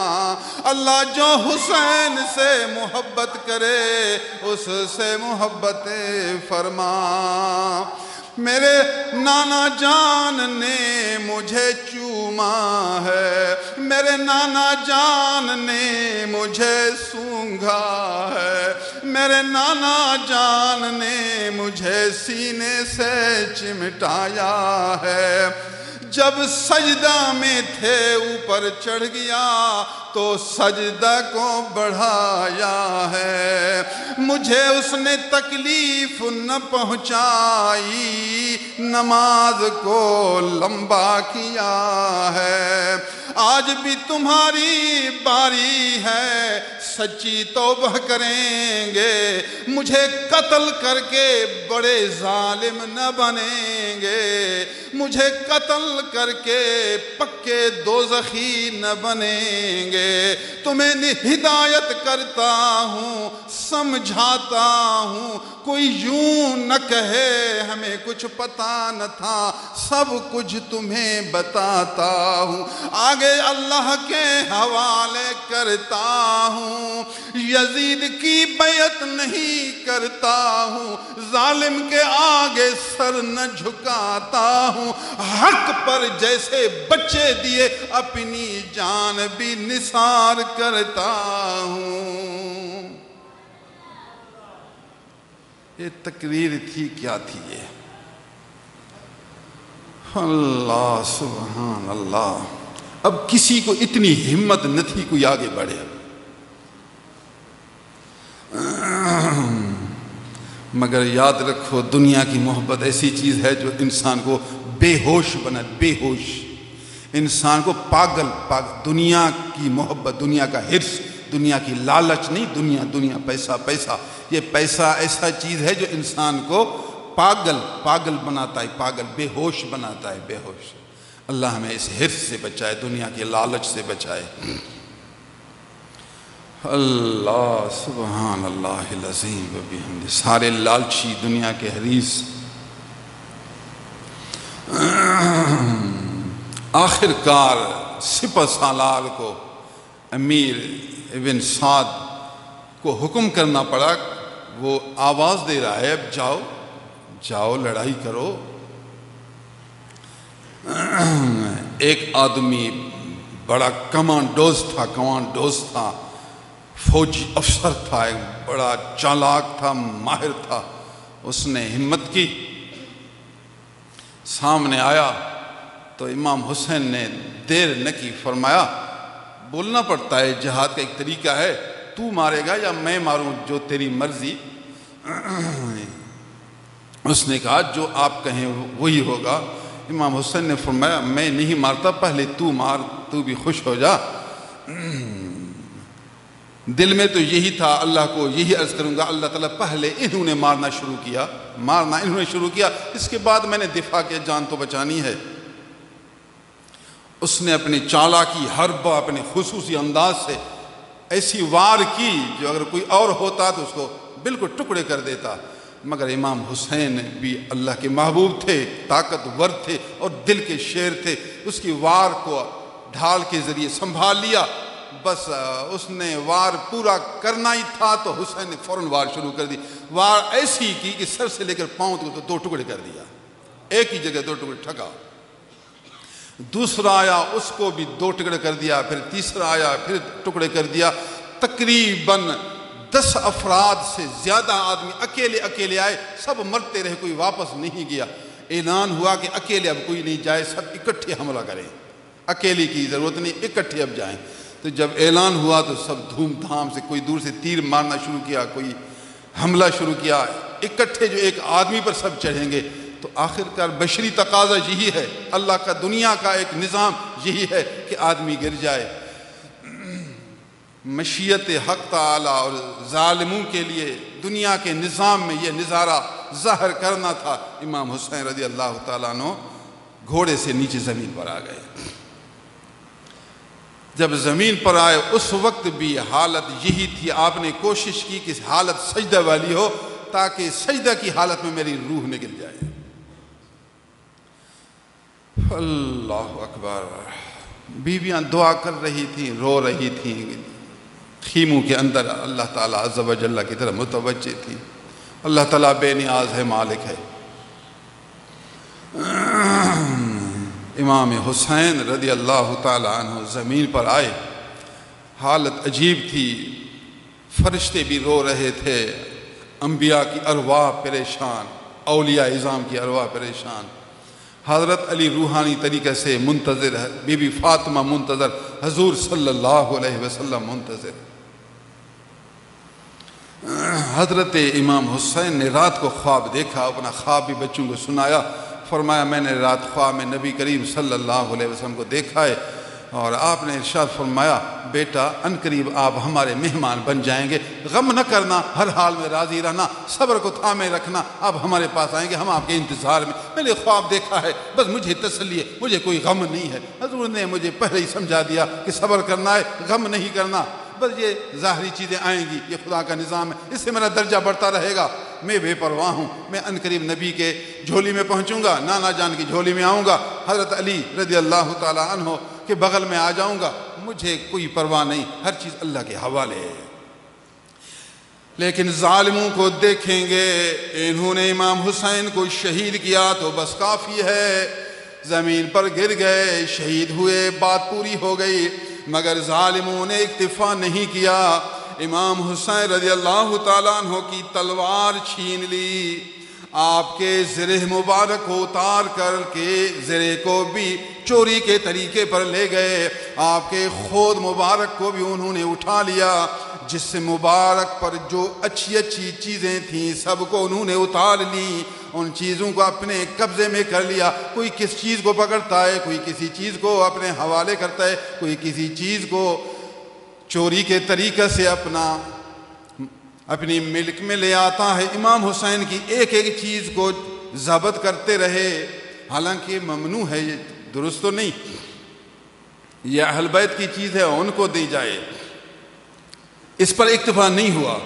اللہ جو حسین سے محبت کرے اس سے محبت فرما۔ میرے نانا جان نے مجھے چوما ہے، میرے نانا جان نے مجھے سونگھا ہے، میرے نانا جان نے مجھے سینے سے چمٹایا ہے، جب سجدہ میں تھے اوپر چڑھ گیا تو سجدہ کو بڑھایا ہے، مجھے اس نے تکلیف نہ پہنچائی، نماز کو لمبا کیا ہے، آج بھی تمہاری باری ہے، سچی توبہ کریں گے، مجھے قتل کر کے بڑے ظالم نہ بنیں گے، مجھے قتل کر کے پکے دوزخی نہ بنیں گے، تمہیں ہدایت کرتا ہوں، سمجھاتا ہوں، کوئی یوں نہ کہے ہمیں کچھ پتہ نہ تھا، سب کچھ تمہیں بتاتا ہوں، آگے اللہ کے حوالے کرتا ہوں، یزید کی بیعت نہیں کرتا ہوں، ظالم کے آگے سر نہ جھکاتا ہوں، حق پر جیسے بچے دیے اپنی جان بھی نثار کرتا ہوں۔ یہ تقریر تھی، کیا تھی یہ؟ اللہ سبحان اللہ۔ اب کسی کو اتنی ہمت نہ تھی کوئی آگے بڑھے، مگر یاد رکھو دنیا کی محبت ایسی چیز ہے جو انسان کو بے ہوش بنا، بے ہوش، انسان کو پاگل دنیا کی محبت، دنیا کا حرص، دنیا کی لالچ نہیں، دنیا پیسہ پیسہ، یہ پیسہ ایسا چیز ہے جو انسان کو پاگل بناتا ہے، پاگل بے ہوش بناتا ہے، بے ہوش۔ اللہ ہمیں اس حرص سے بچائے، دنیا کے لالچ سے بچائے۔ اللہ سبحان اللہ العظیم و بحمدہ۔ سارے لالچی دنیا کے حریص آخر کار سپہ سالار کو، امیر ابن سعد کو حکم کرنا پڑا، وہ آواز دے رہا ہے اب جاؤ لڑائی کرو۔ ایک آدمی بڑا کمانڈوز تھا، فوجی افسر تھا، ایک بڑا چالاک تھا، ماہر تھا، اس نے ہمت کی، سامنے آیا تو امام حسین نے دیر نہ کی، فرمایا بولنا پڑتا ہے، جہاد کا ایک طریقہ ہے، تو مارے گا یا میں ماروں، جو تیری مرضی۔ اس نے کہا جو آپ کہیں وہی ہوگا۔ امام حسین نے فرمایا میں نہیں مارتا، پہلے تو مار، تو بھی خوش ہو جا۔ دل میں تو یہی تھا، اللہ کو یہی عرض کروں گا، اللہ تعالیٰ پہلے انہوں نے مارنا انہوں نے شروع کیا، اس کے بعد میں نے دفاع کیا، جان تو بچانی ہے۔ اس نے اپنی چالاکی، حربہ، اپنے خصوصی انداز سے ایسی وار کی جو اگر کوئی اور ہوتا تو اس کو بالکل ٹکڑے کر دیتا، مگر امام حسین بھی اللہ کے محبوب تھے، طاقتور تھے اور دل کے شیر تھے، اس کی وار کو ڈھال کے ذریعے سنبھال لیا۔ بس اس نے وار پورا کرنا ہی تھا تو حسین نے فوراً وار شروع کر دی، وار ایسی کی کہ سر سے لے کر پاؤں تک دو ٹکڑے کر دیا، ایک ہی جگہ دو ٹکڑے ٹھکا۔ دوسرا آیا، اس کو بھی دو ٹکڑے کر دیا، پھر تیسرا آیا، پھر ٹکڑے کر دیا۔ تقریباً 10 افراد سے زیادہ آدمی اکیلے آئے، سب مرتے رہے، کوئی واپس نہیں گیا۔ اعلان ہوا کہ اکیلے اب کوئی نہیں جائے، سب اکٹھے حملہ کریں، اکیلے کی ضرورت نہیں، اکٹھے اب جائیں۔ تو جب اعلان ہوا تو سب دھوم دھام سے، کوئی دور سے تیر مارنا شروع کیا، کوئی حملہ شروع کیا، اکٹھے جو ایک آدمی پر سب چڑھیں گے۔ تو آخر کار بشری تقاضا یہی ہے، اللہ کا دنیا کا ایک نظام یہی ہے کہ آدمی گر جائے۔ مشیت حق تعالی اور ظالموں کے لیے دنیا کے نظام میں یہ نظارہ ظاہر کرنا تھا۔ امام حسین رضی اللہ تعالیٰ عنہ گھوڑے سے نیچے زمین پر آ گئے۔ جب زمین پر آئے اس وقت بھی حالت یہی تھی، آپ نے کوشش کی کہ حالت سجدہ والی ہو تاکہ سجدہ کی حالت میں میری روح نکل جائے۔ اللہ اکبر۔ بیویاں دعا کر رہی تھیں، رو رہی تھیں، خیموں کے اندر اللہ تعالیٰ عز و جل کی طرف متوجہ تھی۔ اللہ تعالیٰ بے نیاز ہے، مالک ہے۔ امام حسین رضی اللہ تعالیٰ عنہ زمین پر آئے، حالت عجیب تھی، فرشتے بھی رو رہے تھے، انبیاء کی ارواح پریشان، اولیاء اعظام کی ارواح پریشان، حضرت علی روحانی طریقے سے منتظر ہے، بی بی فاطمہ منتظر، حضور صلی اللہ علیہ وسلم منتظر۔ حضرت امام حسین نے رات کو خواب دیکھا، اپنا خواب بھی بچوں کو سنایا، فرمایا میں نے رات خواب میں نبی کریم صلی اللہ علیہ وسلم کو دیکھا ہے، اور آپ نے ارشاد فرمایا بیٹا ان قریب آپ ہمارے مہمان بن جائیں گے، غم نہ کرنا، ہر حال میں راضی رہنا، صبر کو تھامے رکھنا، آپ ہمارے پاس آئیں گے، ہم آپ کے انتظار میں نے خواب دیکھا ہے، بس مجھے تسلی ہے، مجھے کوئی غم نہیں ہے۔ حضور نے مجھے پہلے ہی سمجھا دیا کہ صبر کرنا ہے، غم نہیں کرنا، بس یہ ظاہری چیزیں آئیں گی، یہ خدا کا نظام ہے، اس سے میرا درجہ بڑھتا رہے گا، میں بے پرواہ ہوں، میں ان قریب نبی کے جھولی میں پہنچوں گا، نانا جان کی جھولی میں آؤں گا، حضرت علی رضی اللہ تعالیٰ عنہ کے بغل میں آ جاؤں گا، مجھے کوئی پرواہ نہیں، ہر چیز اللہ کے حوالے ہے۔ لیکن ظالموں کو دیکھیں گے، انہوں نے امام حسین کو شہید کیا تو بس کافی ہے، زمین پر گر گئے، شہید ہوئے، بات پوری ہو گئی، مگر ظالموں نے اکتفا نہیں کیا، امام حسین رضی اللہ تعالیٰ عنہ کی تلوار چھین لی، آپ کے زرہ مبارک کو اتار کر کے زرے کو بھی چوری کے طریقے پر لے گئے، آپ کے خود مبارک کو بھی انہوں نے اٹھا لیا، جس سے مبارک پر جو اچھی اچھی چیزیں تھیں سب کو انہوں نے اتار لی، ان چیزوں کو اپنے قبضے میں کر لیا، کوئی کس چیز کو پکڑتا ہے، کوئی کسی چیز کو اپنے حوالے کرتا ہے، کوئی کسی چیز کو چوری کے طریقے سے اپنی ملک میں لے آتا ہے۔ امام حسین کی ایک ایک چیز کو ضبط کرتے رہے، حالانکہ ممنوع ہے، یہ درست تو نہیں، یہ اہل بیت کی چیز ہے، ان کو دی جائے، اس پر اکتفا نہیں ہوا۔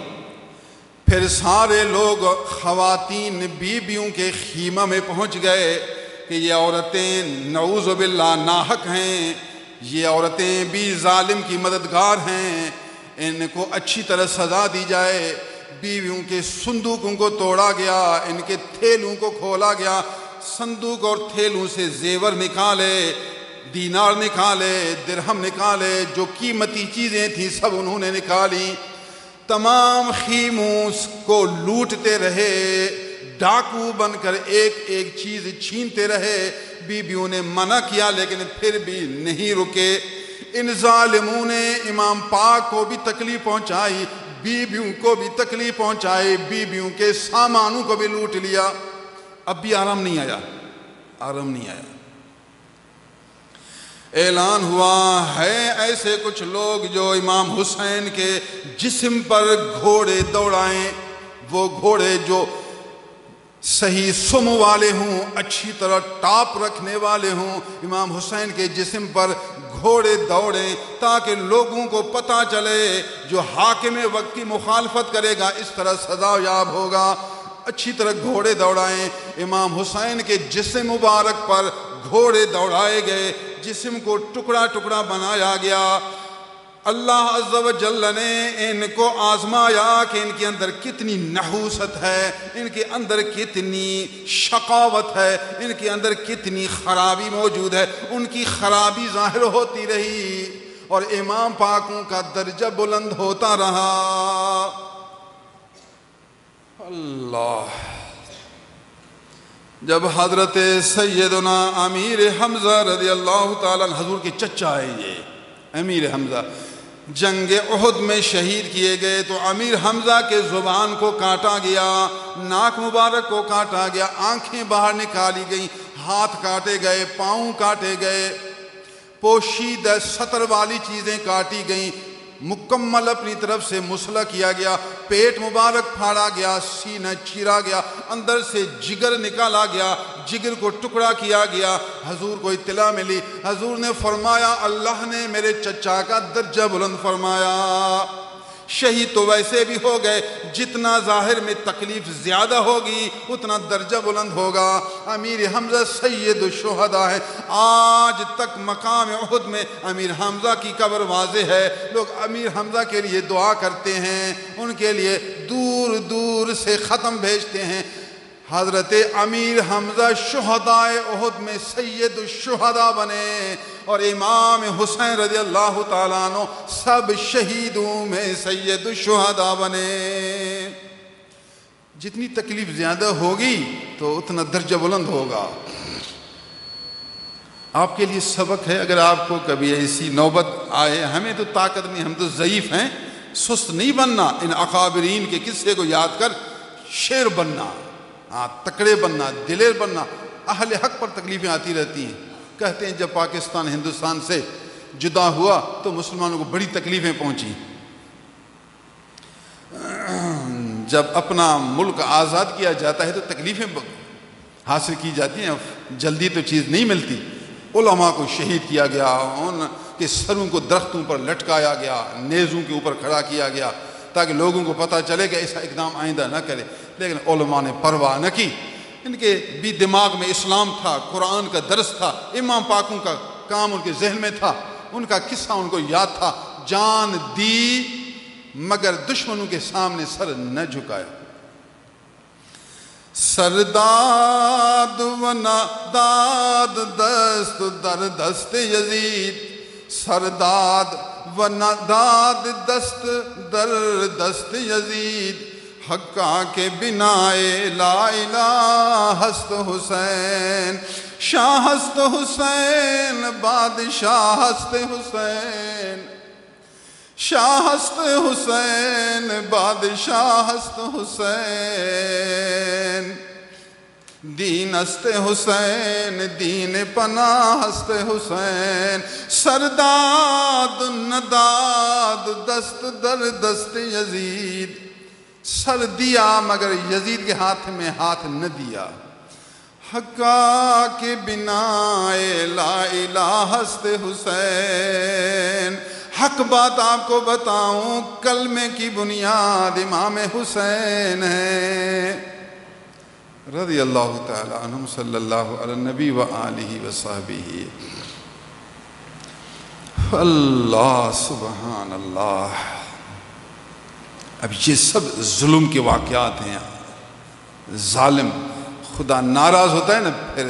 پھر سارے لوگ خواتین بیویوں کے خیمہ میں پہنچ گئے کہ یہ عورتیں نعوذ باللہ ناحق ہیں، یہ عورتیں بھی ظالم کی مددگار ہیں، ان کو اچھی طرح سزا دی جائے۔ بیویوں کے صندوقوں کو توڑا گیا، ان کے تھیلوں کو کھولا گیا، صندوق اور تھیلوں سے زیور نکالے، دینار نکالے، درہم نکالے، جو قیمتی چیزیں تھیں سب انہوں نے نکالی، تمام خیموں کو لوٹتے رہے، ڈاکو بن کر ایک ایک چیز چھینتے رہے. بیویوں نے منع کیا لیکن پھر بھی نہیں رکے. ان ظالموں نے امام پاک کو بھی تکلیف پہنچائی, بیویوں کو بھی تکلیف پہنچائی, بیویوں کے سامانوں کو بھی لوٹ لیا. اب بھی آرام نہیں آیا, آرام نہیں آیا. اعلان ہوا ہے ایسے کچھ لوگ جو امام حسین کے جسم پر گھوڑے دوڑائیں, وہ گھوڑے جو صحیح سم والے ہوں, اچھی طرح ٹاپ رکھنے والے ہوں, امام حسین کے جسم پر گھوڑے دوڑیں تاکہ لوگوں کو پتہ چلے جو حاکم وقت کی مخالفت کرے گا اس طرح سزا یاب ہوگا. اچھی طرح گھوڑے دوڑائیں. امام حسین کے جسم مبارک پر گھوڑے دوڑائے گئے, جسم کو ٹکڑا ٹکڑا بنایا گیا. اللہ عز و جل نے ان کو آزمایا کہ ان کے اندر کتنی نحوست ہے, ان کے اندر کتنی شقاوت ہے, ان کے اندر کتنی خرابی موجود ہے. ان کی خرابی ظاہر ہوتی رہی اور امام پاکوں کا درجہ بلند ہوتا رہا. اللہ. جب حضرت سیدنا امیر حمزہ رضی اللہ تعالیٰ حضور کے چچا ہے یہ امیر حمزہ, جنگ احد میں شہید کیے گئے تو امیر حمزہ کے زبان کو کاٹا گیا, ناک مبارک کو کاٹا گیا, آنکھیں باہر نکالی گئیں, ہاتھ کاٹے گئے, پاؤں کاٹے گئے, پوشیدہ سطر والی چیزیں کاٹی گئیں, مکمل اپنی طرف سے مسلح کیا گیا, پیٹ مبارک پھاڑا گیا, سینہ چیرا گیا, اندر سے جگر نکالا گیا, جگر کو ٹکڑا کیا گیا. حضور کو اطلاع ملی, حضور نے فرمایا اللہ نے میرے چچا کا درجہ بلند فرمایا. شہید تو ویسے بھی ہو گئے, جتنا ظاہر میں تکلیف زیادہ ہوگی اتنا درجہ بلند ہوگا. امیر حمزہ سید الشہداء ہے. آج تک مقام احد میں امیر حمزہ کی قبر واضح ہے. لوگ امیر حمزہ کے لیے دعا کرتے ہیں, ان کے لیے دور دور سے ختم بھیجتے ہیں. حضرت امیر حمزہ شہداء احد میں سید الشہداء بنے اور امام حسین رضی اللہ تعالیٰ عنہ سب شہیدوں میں سید الشہداء بنے. جتنی تکلیف زیادہ ہوگی تو اتنا درجہ بلند ہوگا. آپ کے لیے سبق ہے, اگر آپ کو کبھی ایسی نوبت آئے, ہمیں تو طاقت نہیں, ہم تو ضعیف ہیں, سست نہیں بننا, ان اکابرین کے قصے کو یاد کر شیر بننا, تکڑے بننا, دلیر بننا. اہل حق پر تکلیفیں آتی رہتی ہیں. کہتے ہیں جب پاکستان ہندوستان سے جدا ہوا تو مسلمانوں کو بڑی تکلیفیں پہنچی. جب اپنا ملک آزاد کیا جاتا ہے تو تکلیفیں حاصل کی جاتی ہیں, جلدی تو چیز نہیں ملتی. علماء کو شہید کیا گیا, ان کے سروں کو درختوں پر لٹکایا گیا, نیزوں کے اوپر کھڑا کیا گیا تاکہ لوگوں کو پتہ چلے کہ ایسا اقدام آئندہ نہ کرے. لیکن علماء نے پرواہ نہ کی. ان کے بھی دماغ میں اسلام تھا, قرآن کا درس تھا, امام پاکوں کا کام ان کے ذہن میں تھا, ان کا قصہ ان کو یاد تھا. جان دی مگر دشمنوں کے سامنے سر نہ جھکایا. سرداد و ناداد دست در دست یزید, سرداد و ناداد دست در دست یزید, حقا کے بنائے لا الہ ہست حسین, شاہ ہست حسین بادشاہ ہست حسین, شاہ ہست حسین بادشاہ ہست حسین, دین ہست حسین دین پناہ ہست حسین, سرداد نداد دست در دست یزید, سر دیا مگر یزید کے ہاتھ میں ہاتھ نہ دیا. حقا کے بنائے لا الہ ہست حسین, حق بات آپ کو بتاؤں کلمے کی بنیاد امام حسین ہے رضی اللہ تعالی عنہم صلی اللہ علی النبی وآلہ وصحبہ. اللہ سبحان اللہ. اب یہ سب ظلم کے واقعات ہیں. ظالم خدا ناراض ہوتا ہے نا, پھر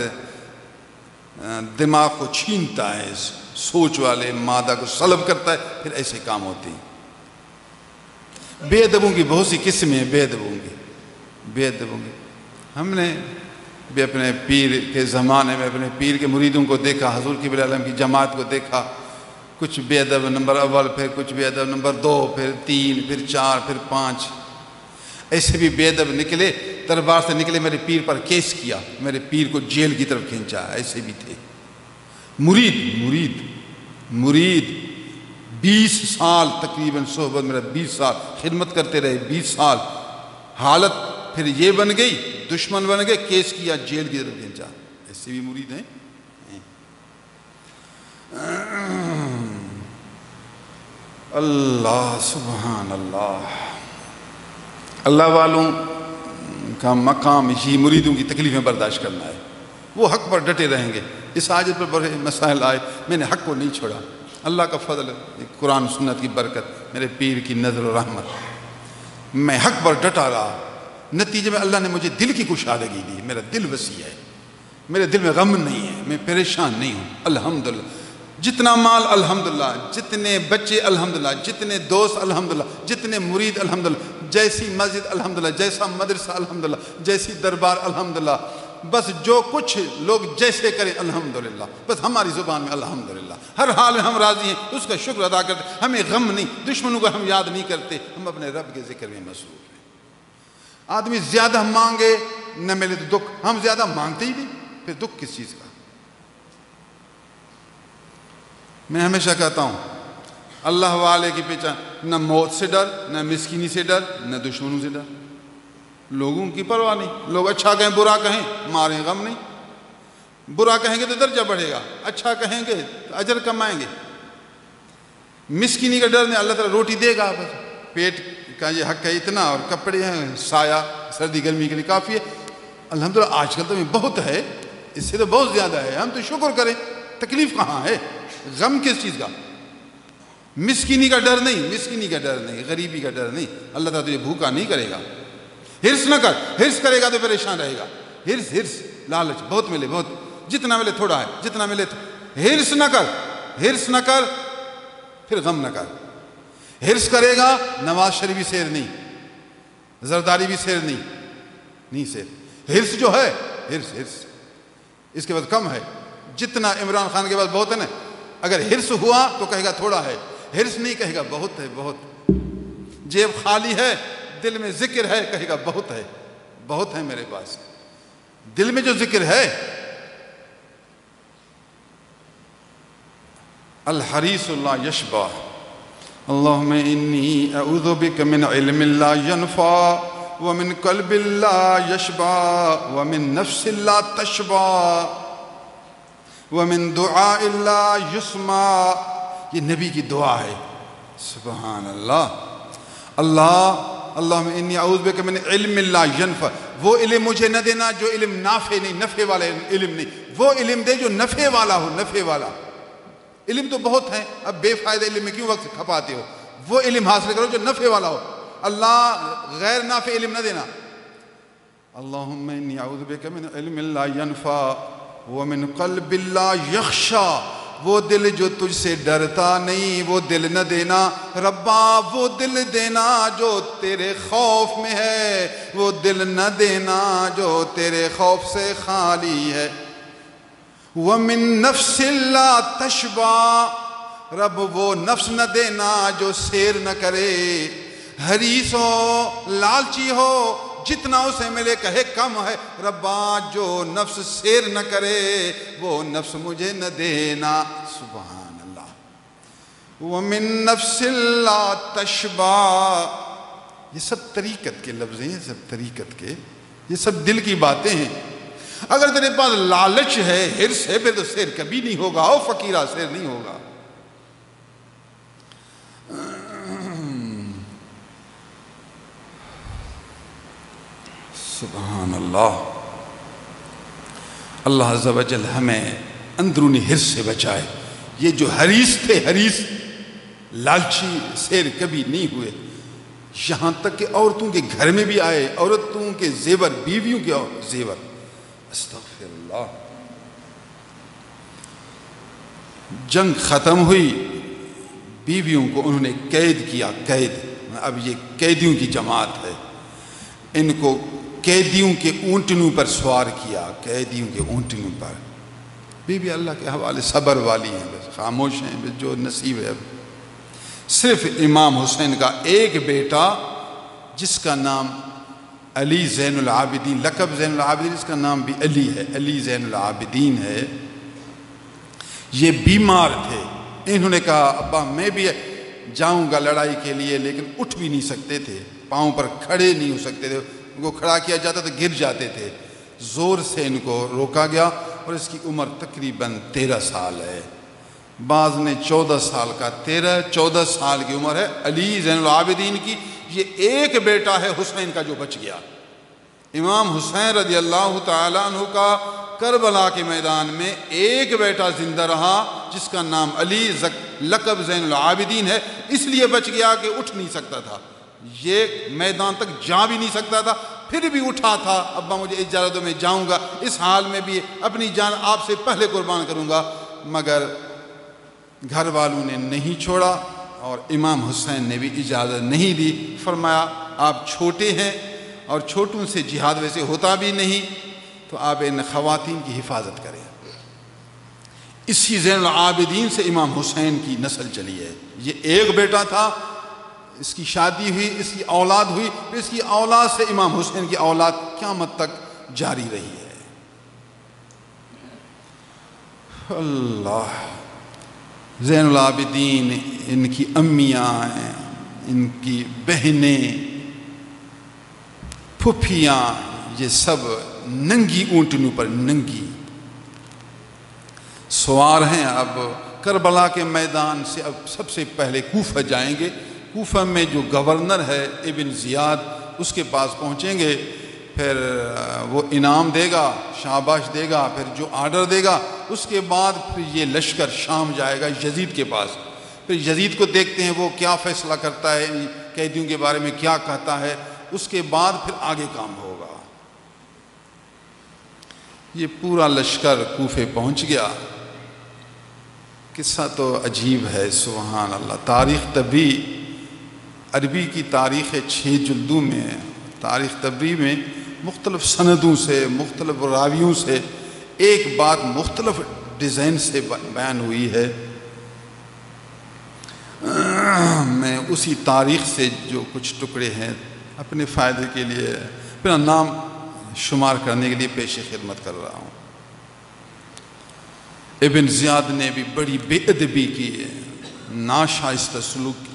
دماغ کو چھینتا ہے, سوچ والے مادہ کو سلب کرتا ہے, پھر ایسے کام ہوتے ہیں. بے ادبوں کی بہت سی قسمیں ہیں, بے ادبوں کی. ہم نے بھی اپنے پیر کے زمانے میں اپنے پیر کے مریدوں کو دیکھا، حضور قبلہ عالم کی جماعت کو دیکھا، کچھ بے ادب نمبر اول، پھر کچھ بے ادب نمبر 2، پھر 3، پھر 4، پھر 5، ایسے بھی بے ادب نکلے، دربار سے نکلے میرے پیر پر کیس کیا، میرے پیر کو جیل کی طرف کھینچا، ایسے بھی تھے۔ مرید 20 سال تقریباً صحبت، میرا 20 سال خدمت کرتے رہے، 20 سال، حالت پھر یہ بن گئی، دشمن بن گئے، کیس کیا، جیل کی طرف کھینچا، ایسے بھی مرید ہیں۔ اللہ سبحان اللہ، اللہ والوں کا مقام یہ مریدوں کی تکلیفیں برداشت کرنا ہے، وہ حق پر ڈٹے رہیں گے۔ اس حاجت پر بڑے مسائل آئے، میں نے حق کو نہیں چھوڑا، اللہ کا فضل، قرآن سنت کی برکت، میرے پیر کی نظر و رحمت، میں حق پر ڈٹا رہا، نتیجے میں اللہ نے مجھے دل کی کشادگی دی، میرا دل وسیع ہے، میرے دل میں غم نہیں ہے، میں پریشان نہیں ہوں، الحمدللہ، جتنا مال الحمدللہ، جتنے بچے الحمدللہ، جتنے دوست الحمدللہ، جتنے مرید الحمدللہ، جیسی مسجد الحمدللہ، جیسا مدرسہ الحمدللہ، جیسی دربار الحمدللہ، بس جو کچھ لوگ جیسے کریں الحمدللہ، بس ہماری زبان میں الحمدللہ، ہر حال میں ہم راضی ہیں، اس کا شکر ادا کرتے، ہمیں غم نہیں، دشمنوں کو ہم یاد نہیں کرتے، ہم اپنے رب کے ذکر میں مصروف ہیں۔ آدمی زیادہ مانگے نہ ملے تو دکھ، ہم زیادہ مانگتے ہی نہیں، پھر دکھ کس چیز کا؟ میں ہمیشہ کہتا ہوں، اللہ والے کی پہچان نہ موت سے ڈر، نہ مسکینی سے ڈر، نہ دشمنوں سے ڈر، لوگوں کی پرواہ نہیں، لوگ اچھا کہیں برا کہیں ماریں غم نہیں، برا کہیں گے تو درجہ بڑھے گا، اچھا کہیں گے تو اجر کمائیں گے، مسکینی کا ڈر نہیں، اللہ تعالیٰ روٹی دے گا، بس پیٹ کا یہ حق ہے اتنا، اور کپڑے ہیں، سایہ سردی گرمی کے لیے کافی ہے، الحمدللہ آج کل تو بہت ہے، اس سے تو بہت زیادہ ہے، ہم تو شکر کریں، تکلیف کہاں ہے، غم کس چیز کا؟ مسکینی کا ڈر نہیں، مسکینی کا ڈر نہیں، غریبی کا ڈر نہیں، اللہ تعالیٰ تجھے بھوکا نہیں کرے گا، ہرس نہ کر، ہرس کرے گا تو پریشان رہے گا، ہرس لالچ، بہت ملے بہت، جتنا ملے تھوڑا ہے، جتنا ملے ہرس نہ کر، ہرس نہ کر، پھر غم نہ کر، ہرس کرے گا نواز شریف بھی سیر نہیں، زرداری بھی سیر نہیں سیر، ہرس جو ہے ہرس اس کے بعد کم ہے، جتنا عمران خان کے بعد بہت ہے نا، اگر ہرس ہوا تو کہے گا تھوڑا ہے، ہرس نہیں کہے گا بہت ہے، بہت، جیب خالی ہے دل میں ذکر ہے کہے گا بہت ہے، بہت ہے میرے پاس، دل میں جو ذکر ہے، الحریص اللہ یشبع، اللہم انی اعوذ بک من علم لا ینفع ومن قلب لا یشبع ومن نفس لا تشبع ومن دعاء لا یسمع، یہ نبی کی دعا ہے، سبحان اللہ، اللہم انی اعوذ بک من علم لا ینفع، وہ علم مجھے نہ دینا جو علم نافع نہیں، نفع والا علم نہیں، وہ علم دے جو نفع والا ہو، نفع والا، علم تو بہت ہیں، اب بے فائدہ علم میں کیوں وقت کھپاتے ہو، وہ علم حاصل کرو جو نفع والا ہو، اللہ غیر نافع علم نہ دینا، اللہم انی اعوذ بک من علم لا ینفع ومن قلب لا یخشع، وہ دل جو تجھ سے ڈرتا نہیں وہ دل نہ دینا، ربا وہ دل دینا جو تیرے خوف میں ہے، وہ دل نہ دینا جو تیرے خوف سے خالی ہے، وَمِن نَفْسِ لَا تَشْبَعْ، رب وہ نفس نہ دینا جو سیر نہ کرے، حریص ہو لالچی ہو جتنا اسے ملے کہے کم ہے، ربا جو نفس سیر نہ کرے وہ نفس مجھے نہ دینا، سبحان اللہ، وَمِن نَفْسِ لَا تَشْبَعْ، یہ سب طریقت کے لفظ ہیں، یہ سب طریقت کے، یہ سب دل کی باتیں ہیں، اگر تیرے پاس لالچ ہے، ہرس ہے، پھر تو سیر کبھی نہیں ہوگا، او فقیرہ سیر نہیں ہوگا، سبحان اللہ، اللہ عز و جل ہمیں اندرونی ہرس سے بچائے، یہ جو حریص تھے، حریص لالچی سیر کبھی نہیں ہوئے، یہاں تک کہ عورتوں کے گھر میں بھی آئے، عورتوں کے زیور، بیویوں کے زیور، استغفر اللہ، جنگ ختم ہوئی، بیویوں کو انہوں نے قید کیا، قید، اب یہ قیدیوں کی جماعت ہے، ان کو قیدیوں کے اونٹنوں پر سوار کیا، قیدیوں کے اونٹنوں پر۔ بی بی اللہ کے حوالے صبر والی ہیں، بس خاموش ہیں، بس جو نصیب ہے۔ صرف امام حسین کا ایک بیٹا جس کا نام علی زین العابدین، لقب زین العابدین، اس کا نام بھی علی ہے، علی زین العابدین ہے، یہ بیمار تھے۔ انہوں نے کہا ابا میں بھی جاؤں گا لڑائی کے لیے، لیکن اٹھ بھی نہیں سکتے تھے، پاؤں پر کھڑے نہیں ہو سکتے تھے، ان کو کھڑا کیا جاتا تو گر جاتے تھے۔ زور سے ان کو روکا گیا اور اس کی عمر تقریباً 13 سال ہے، بعض نے 14 سال کا، 13-14 سال کی عمر ہے علی زین العابدین کی۔ یہ ایک بیٹا ہے حسین کا جو بچ گیا۔ امام حسین رضی اللہ تعالیٰ عنہ کا کربلا کے میدان میں ایک بیٹا زندہ رہا جس کا نام علی لقب زین العابدین ہے، اس لیے بچ گیا کہ اٹھ نہیں سکتا تھا، یہ میدان تک جا بھی نہیں سکتا تھا، پھر بھی اٹھا تھا، ابا مجھے اجازت دو میں جاؤں گا، اس حال میں بھی اپنی جان آپ سے پہلے قربان کروں گا، مگر گھر والوں نے نہیں چھوڑا اور امام حسین نے بھی اجازت نہیں دی۔ فرمایا آپ چھوٹے ہیں اور چھوٹوں سے جہاد ویسے ہوتا بھی نہیں، تو آپ ان خواتین کی حفاظت کریں۔ اسی زین العابدین سے امام حسین کی نسل چلی ہے۔ یہ ایک بیٹا تھا، اس کی شادی ہوئی، اس کی اولاد ہوئی، پھر اس کی اولاد سے امام حسین کی اولاد قیامت تک جاری رہی ہے۔ اللہ، زین العابدین، ان کی امیاں ہیں، ان کی بہنیں، پھپھیاں، یہ سب ننگی اونٹنوں پر ننگی سوار ہیں۔ اب کربلا کے میدان سے اب سب سے پہلے کوفہ جائیں گے، کوفہ میں جو گورنر ہے ابن زیاد، اس کے پاس پہنچیں گے، پھر وہ انعام دے گا، شاباش دے گا، پھر جو آرڈر دے گا، اس کے بعد پھر یہ لشکر شام جائے گا یزید کے پاس، پھر یزید کو دیکھتے ہیں وہ کیا فیصلہ کرتا ہے، قیدیوں کے بارے میں کیا کہتا ہے، اس کے بعد پھر آگے کام ہوگا۔ یہ پورا لشکر کوفے پہنچ گیا۔ قصہ تو عجیب ہے، سبحان اللہ۔ تاریخ طبری، عربی کی تاریخ 6 جلدوں میں، تاریخ طبری میں مختلف سندوں سے، مختلف راویوں سے ایک بات مختلف ڈیزائن سے بیان ہوئی ہے۔ میں اسی تاریخ سے جو کچھ ٹکڑے ہیں اپنے فائدے کے لیے، اپنا نام شمار کرنے کے لیے پیش خدمت کر رہا ہوں۔ ابن زیاد نے بھی بڑی بے ادبی کی ہے، ناشائستہ سلوک کی،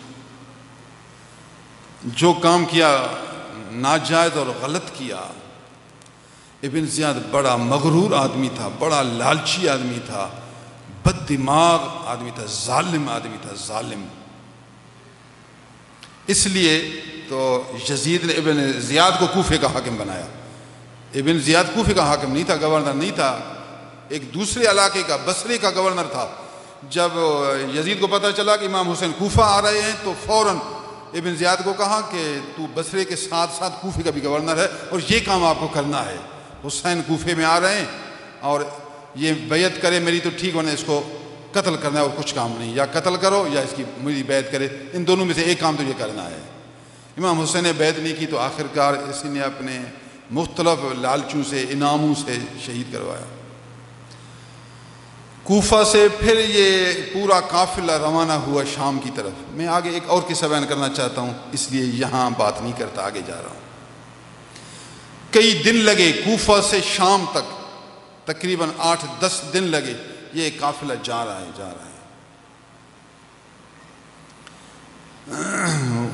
جو کام کیا ناجائز اور غلط کیا۔ ابن زیاد بڑا مغرور آدمی تھا، بڑا لالچی آدمی تھا، بد دماغ آدمی تھا، ظالم آدمی تھا، ظالم۔ اس لیے تو یزید نے ابن زیاد کو کوفے کا حاکم بنایا۔ ابن زیاد کوفے کا حاکم نہیں تھا، گورنر نہیں تھا، ایک دوسرے علاقے کا، بصرے کا گورنر تھا۔ جب یزید کو پتہ چلا کہ امام حسین کوفہ آ رہے ہیں تو فوراً ابن زیاد کو کہا کہ تو بصرے کے ساتھ ساتھ کوفے کا بھی گورنر ہے اور یہ کام آپ کو کرنا ہے۔ حسین کوفے میں آ رہے ہیں اور یہ بیعت کرے میری تو ٹھیک، ورنہ اس کو قتل کرنا ہے اور کچھ کام نہیں، یا قتل کرو یا اس کی میری بیعت کرے، ان دونوں میں سے ایک کام تو یہ کرنا ہے۔ امام حسین نے بیعت نہیں کی تو آخرکار اسی نے اپنے مختلف لالچوں سے، انعاموں سے شہید کروایا۔ کوفہ سے پھر یہ پورا قافلہ روانہ ہوا شام کی طرف۔ میں آگے ایک اور قصہ بیان کرنا چاہتا ہوں، اس لیے یہاں بات نہیں کرتا، آگے جا رہا ہوں۔ کئی دن لگے کوفہ سے شام تک، تقریباً 8-10 دن لگے، یہ قافلہ جا رہا ہے۔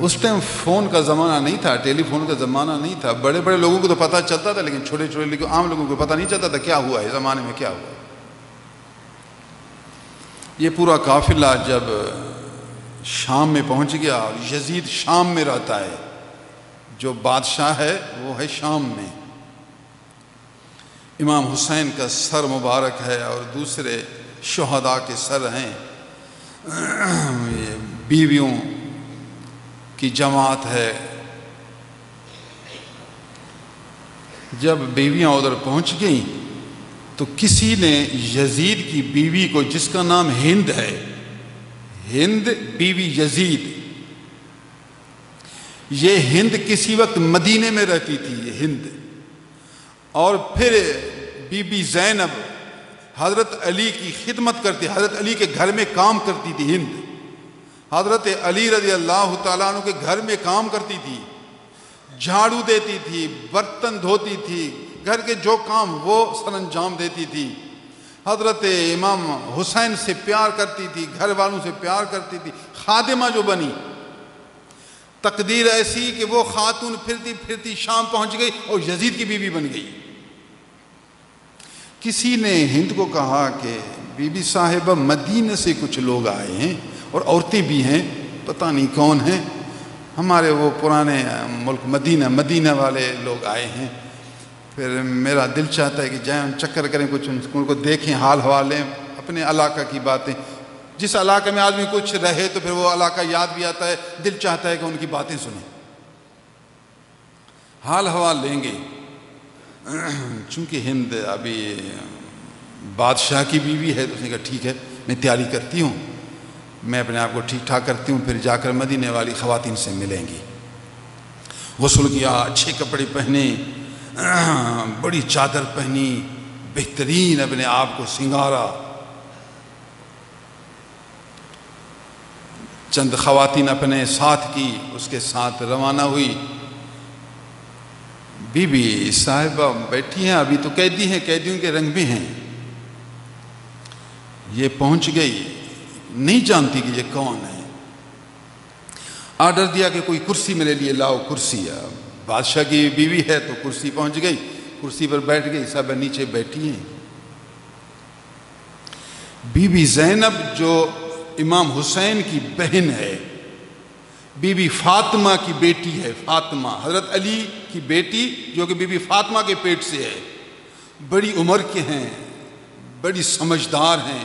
اس ٹائم فون کا زمانہ نہیں تھا، ٹیلی فون کا زمانہ نہیں تھا، بڑے بڑے لوگوں کو تو پتہ چلتا تھا، لیکن چھوٹے چھوٹے عام لوگوں کو پتہ نہیں چلتا تھا کیا ہوا ہے، زمانے میں کیا ہوا۔ یہ پورا قافلہ جب شام میں پہنچ گیا، اور یزید شام میں رہتا ہے، جو بادشاہ ہے وہ ہے شام میں۔ امام حسین کا سر مبارک ہے اور دوسرے شہداء کے سر ہیں، بیویوں کی جماعت ہے۔ جب بیویاں ادھر پہنچ گئیں تو کسی نے یزید کی بیوی کو، جس کا نام ہند ہے، ہند بیوی یزید، یہ ہند کسی وقت مدینے میں رہتی تھی، یہ ہند اور پھر بی بی زینب حضرت علی کی خدمت کرتی، حضرت علی کے گھر میں کام کرتی تھی. ہند حضرت علی رضی اللہ تعالیٰ عنہ کے گھر میں کام کرتی تھی، جھاڑو دیتی تھی، برتن دھوتی تھی، گھر کے جو کام وہ سر انجام دیتی تھی. حضرت امام حسین سے پیار کرتی تھی، گھر والوں سے پیار کرتی تھی. خادمہ جو بنی، تقدیر ایسی کہ وہ خاتون پھرتی پھرتی شام پہنچ گئی اور یزید کی بیوی بن گئی. کسی نے ہند کو کہا کہ بی بی صاحبہ مدینہ سے کچھ لوگ آئے ہیں اور عورتیں بھی ہیں، پتہ نہیں کون ہیں، ہمارے وہ پرانے ملک مدینہ والے لوگ آئے ہیں. پھر میرا دل چاہتا ہے کہ جائیں چکر کریں، کچھ ان کو دیکھیں، حال حوال لیں، اپنے علاقہ کی باتیں. جس علاقے میں آدمی کچھ رہے تو پھر وہ علاقہ یاد بھی آتا ہے، دل چاہتا ہے کہ ان کی باتیں سنیں، حال حوال لیں گے. چونکہ ہند ابھی بادشاہ کی بیوی ہے تو اس نے کہا ٹھیک ہے، میں تیاری کرتی ہوں، میں اپنے آپ کو ٹھیک ٹھاک کرتی ہوں، پھر جا کر مدینے والی خواتین سے ملیں گی. غسل کیا، اچھے کپڑے پہنے، بڑی چادر پہنی، بہترین اپنے آپ کو سنگارا. چند خواتین اپنے ساتھ کی، اس کے ساتھ روانہ ہوئی. بی بی صاحبہ بیٹھی ہیں، ابھی تو قیدی ہیں، قیدیوں کے رنگ بھی ہیں. یہ پہنچ گئی، نہیں جانتی کہ یہ کون ہے. آرڈر دیا کہ کوئی کرسی میرے لیے لاؤ، کرسی. بادشاہ کی بیوی ہے تو کرسی پہنچ گئی، کرسی پر بیٹھ گئی، سب نیچے بیٹھی ہیں. بی بی زینب جو امام حسین کی بہن ہے، بی بی فاطمہ کی بیٹی ہے، فاطمہ حضرت علی کی بیٹی جو کہ بی بی فاطمہ کے پیٹ سے ہے، بڑی عمر کے ہیں، بڑی سمجھدار ہیں.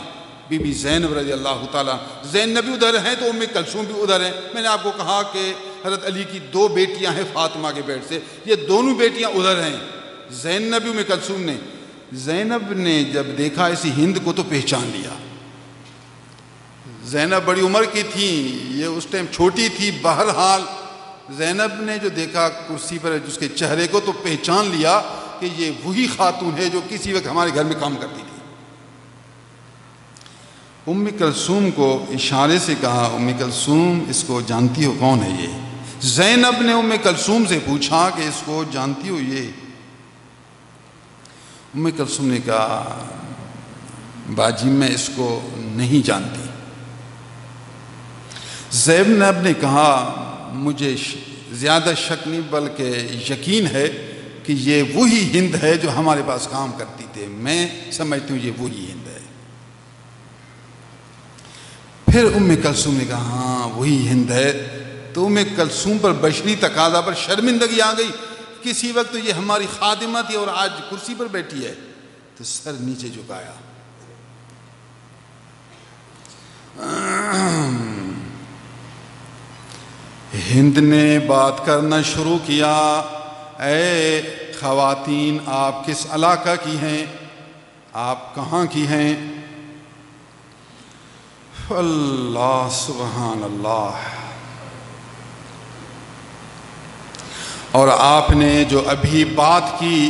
بی بی زینب رضی اللہ تعالیٰ، زینب بھی ادھر ہیں تو ام کلثوم بھی ادھر ہیں. میں نے آپ کو کہا کہ حضرت علی کی 2 بیٹیاں ہیں فاطمہ کے پیٹ سے، یہ دونوں بیٹیاں ادھر ہیں، زینب بھی ام کلثوم نے. زینب نے جب دیکھا ایسی ہند کو تو پہچان لیا. زینب بڑی عمر کی تھی، یہ اس ٹائم چھوٹی تھی. بہرحال زینب نے جو دیکھا کرسی پر جس کے چہرے کو تو پہچان لیا کہ یہ وہی خاتون ہے جو کسی وقت ہمارے گھر میں کام کرتی تھی. ام کلثوم کو اشارے سے کہا، ام کلثوم اس کو جانتی ہو کون ہے یہ؟ زینب نے ام کلثوم سے پوچھا کہ اس کو جانتی ہو یہ؟ ام کلثوم نے کہا باجی میں اس کو نہیں جانتی. زینب نے کہا مجھے زیادہ شک نہیں بلکہ یقین ہے کہ یہ وہی ہند ہے جو ہمارے پاس کام کرتی تھی، میں سمجھتی ہوں یہ وہی ہند ہے. پھر ام کلثوم نے کہا ہاں وہی ہند ہے. تو ام کلثوم پر بشری تقاضا پر شرمندگی آ گئی. کسی وقت تو یہ ہماری خادمہ تھی اور آج کرسی پر بیٹھی ہے. تو سر نیچے جھکایا. ہند نے بات کرنا شروع کیا، اے خواتین آپ کس علاقہ کی ہیں، آپ کہاں کی ہیں؟ اللہ سبحان اللہ. اور آپ نے جو ابھی بات کی،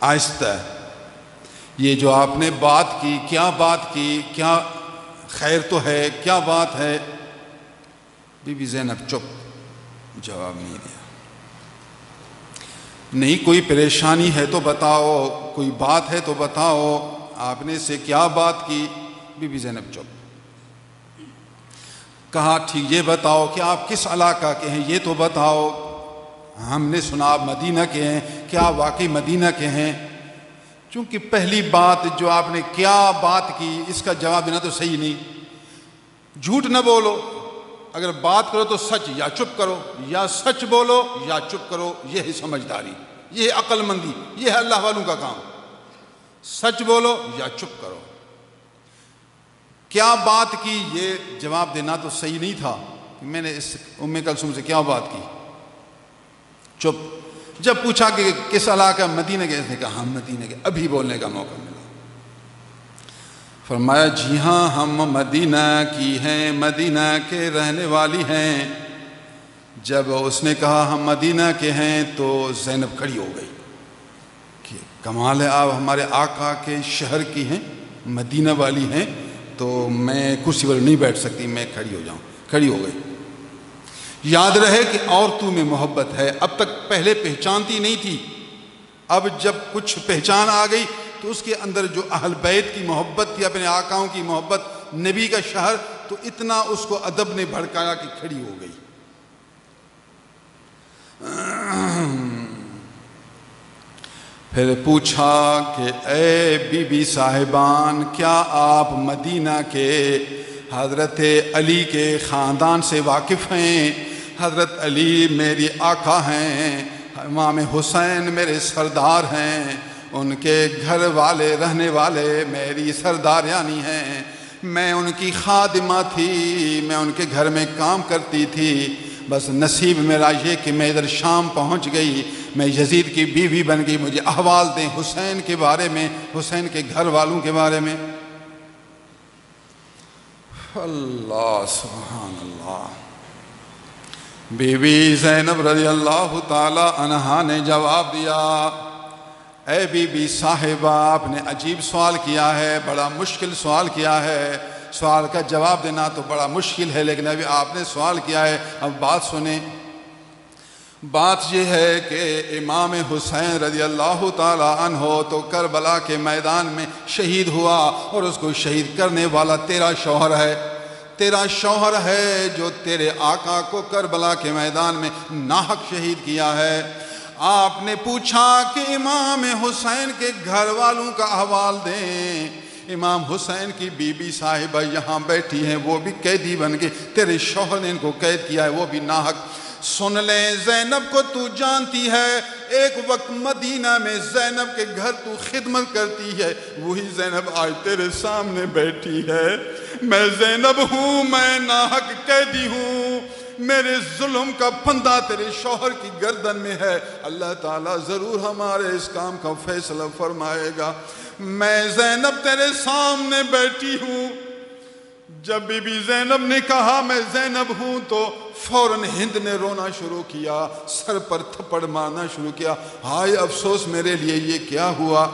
آہستہ، یہ جو آپ نے بات کی، کیا بات کی؟ کیا خیر تو ہے؟ کیا بات ہے؟ بی بی زینب چپ، جواب نہیں دیا. نہیں کوئی پریشانی ہے تو بتاؤ، کوئی بات ہے تو بتاؤ، آپ نے اس سے کیا بات کی؟ بی بی زینب چپ. کہا ٹھیک یہ بتاؤ کہ آپ کس علاقہ کے ہیں، یہ تو بتاؤ. ہم نے سنا آپ مدینہ کے ہیں، کیا واقعی مدینہ کے ہیں؟ چونکہ پہلی بات جو آپ نے کیا بات کی، اس کا جواب دینا تو صحیح نہیں. جھوٹ نہ بولو، اگر بات کرو تو سچ، یا چپ کرو، یا سچ بولو یا چپ کرو. یہ ہے سمجھداری، یہ ہے عقل مندی، یہ ہے اللہ والوں کا کام. سچ بولو یا چپ کرو. کیا بات کی یہ جواب دینا تو صحیح نہیں تھا. میں نے اس ام کلثوم سے کیا بات کی؟ چپ. جب پوچھا کہ کس علاقہ مدینہ کے، اس نے کہا ہم مدینہ کے. ابھی بولنے کا موقع ملا. فرمایا جی ہاں ہم مدینہ کی ہیں، مدینہ کے رہنے والی ہیں. جب اس نے کہا ہم مدینہ کے ہیں تو زینب کھڑی ہو گئی. کہ کمال ہے، آپ ہمارے آقا کے شہر کی ہیں، مدینہ والی ہیں، تو میں کرسی پر نہیں بیٹھ سکتی، میں کھڑی ہو جاؤں۔ کھڑی ہو گئی۔ یاد رہے کہ عورتوں میں محبت ہے، اب تک پہلے پہچانتی نہیں تھی، اب جب کچھ پہچان آ گئی تو اس کے اندر جو اہل بیت کی محبت تھی، اپنے آقاؤں کی محبت، نبی کا شہر، تو اتنا اس کو ادب نے بھڑکایا کہ کھڑی ہو گئی۔ پھر پوچھا کہ اے بی بی صاحبان، کیا آپ مدینہ کے حضرت علی کے خاندان سے واقف ہیں؟ حضرت علی میری آقا ہیں، امام حسین میرے سردار ہیں، ان کے گھر والے رہنے والے میری سرداریانی ہیں، میں ان کی خادمہ تھی، میں ان کے گھر میں کام کرتی تھی، بس نصیب میرا یہ کہ میں ادھر شام پہنچ گئی، میں یزید کی بیوی بن گئی، مجھے احوال دیں حسین کے بارے میں، حسین کے گھر والوں کے بارے میں۔ اللہ سبحان اللہ۔ بی بی زینب رضی اللہ تعالی عنہا نے جواب دیا، اے بی بی صاحبہ، آپ نے عجیب سوال کیا ہے، بڑا مشکل سوال کیا ہے، سوال کا جواب دینا تو بڑا مشکل ہے، لیکن ابھی آپ نے سوال کیا ہے، اب بات سنیں۔ بات یہ ہے کہ امام حسین رضی اللہ تعالی عنہ تو کربلا کے میدان میں شہید ہوا، اور اس کو شہید کرنے والا تیرا شوہر ہے، تیرا شوہر ہے جو تیرے آقا کو کربلا کے میدان میں ناحق شہید کیا ہے۔ آپ نے پوچھا کہ امام حسین کے گھر والوں کا احوال دیں، امام حسین کی بی بی صاحبہ یہاں بیٹھی ہیں، وہ بھی قیدی بن گئے، تیرے شوہر نے ان کو قید کیا ہے، وہ بھی ناحق۔ سن لیں زینب کو تو جانتی ہے، ایک وقت مدینہ میں زینب کے گھر تو خدمت کرتی ہے، وہی زینب آج تیرے سامنے بیٹھی ہے۔ میں زینب ہوں، میں ناحق قیدی ہوں، میرے ظلم کا پھندا تیرے شوہر کی گردن میں ہے، اللہ تعالیٰ ضرور ہمارے اس کام کا فیصلہ فرمائے گا۔ میں زینب تیرے سامنے بیٹھی ہوں۔ جب بی بی زینب نے کہا میں زینب ہوں تو فوراً ہند نے رونا شروع کیا، سر پر تھپڑ مارنا شروع کیا، ہائے افسوس میرے لیے، یہ کیا ہوا؟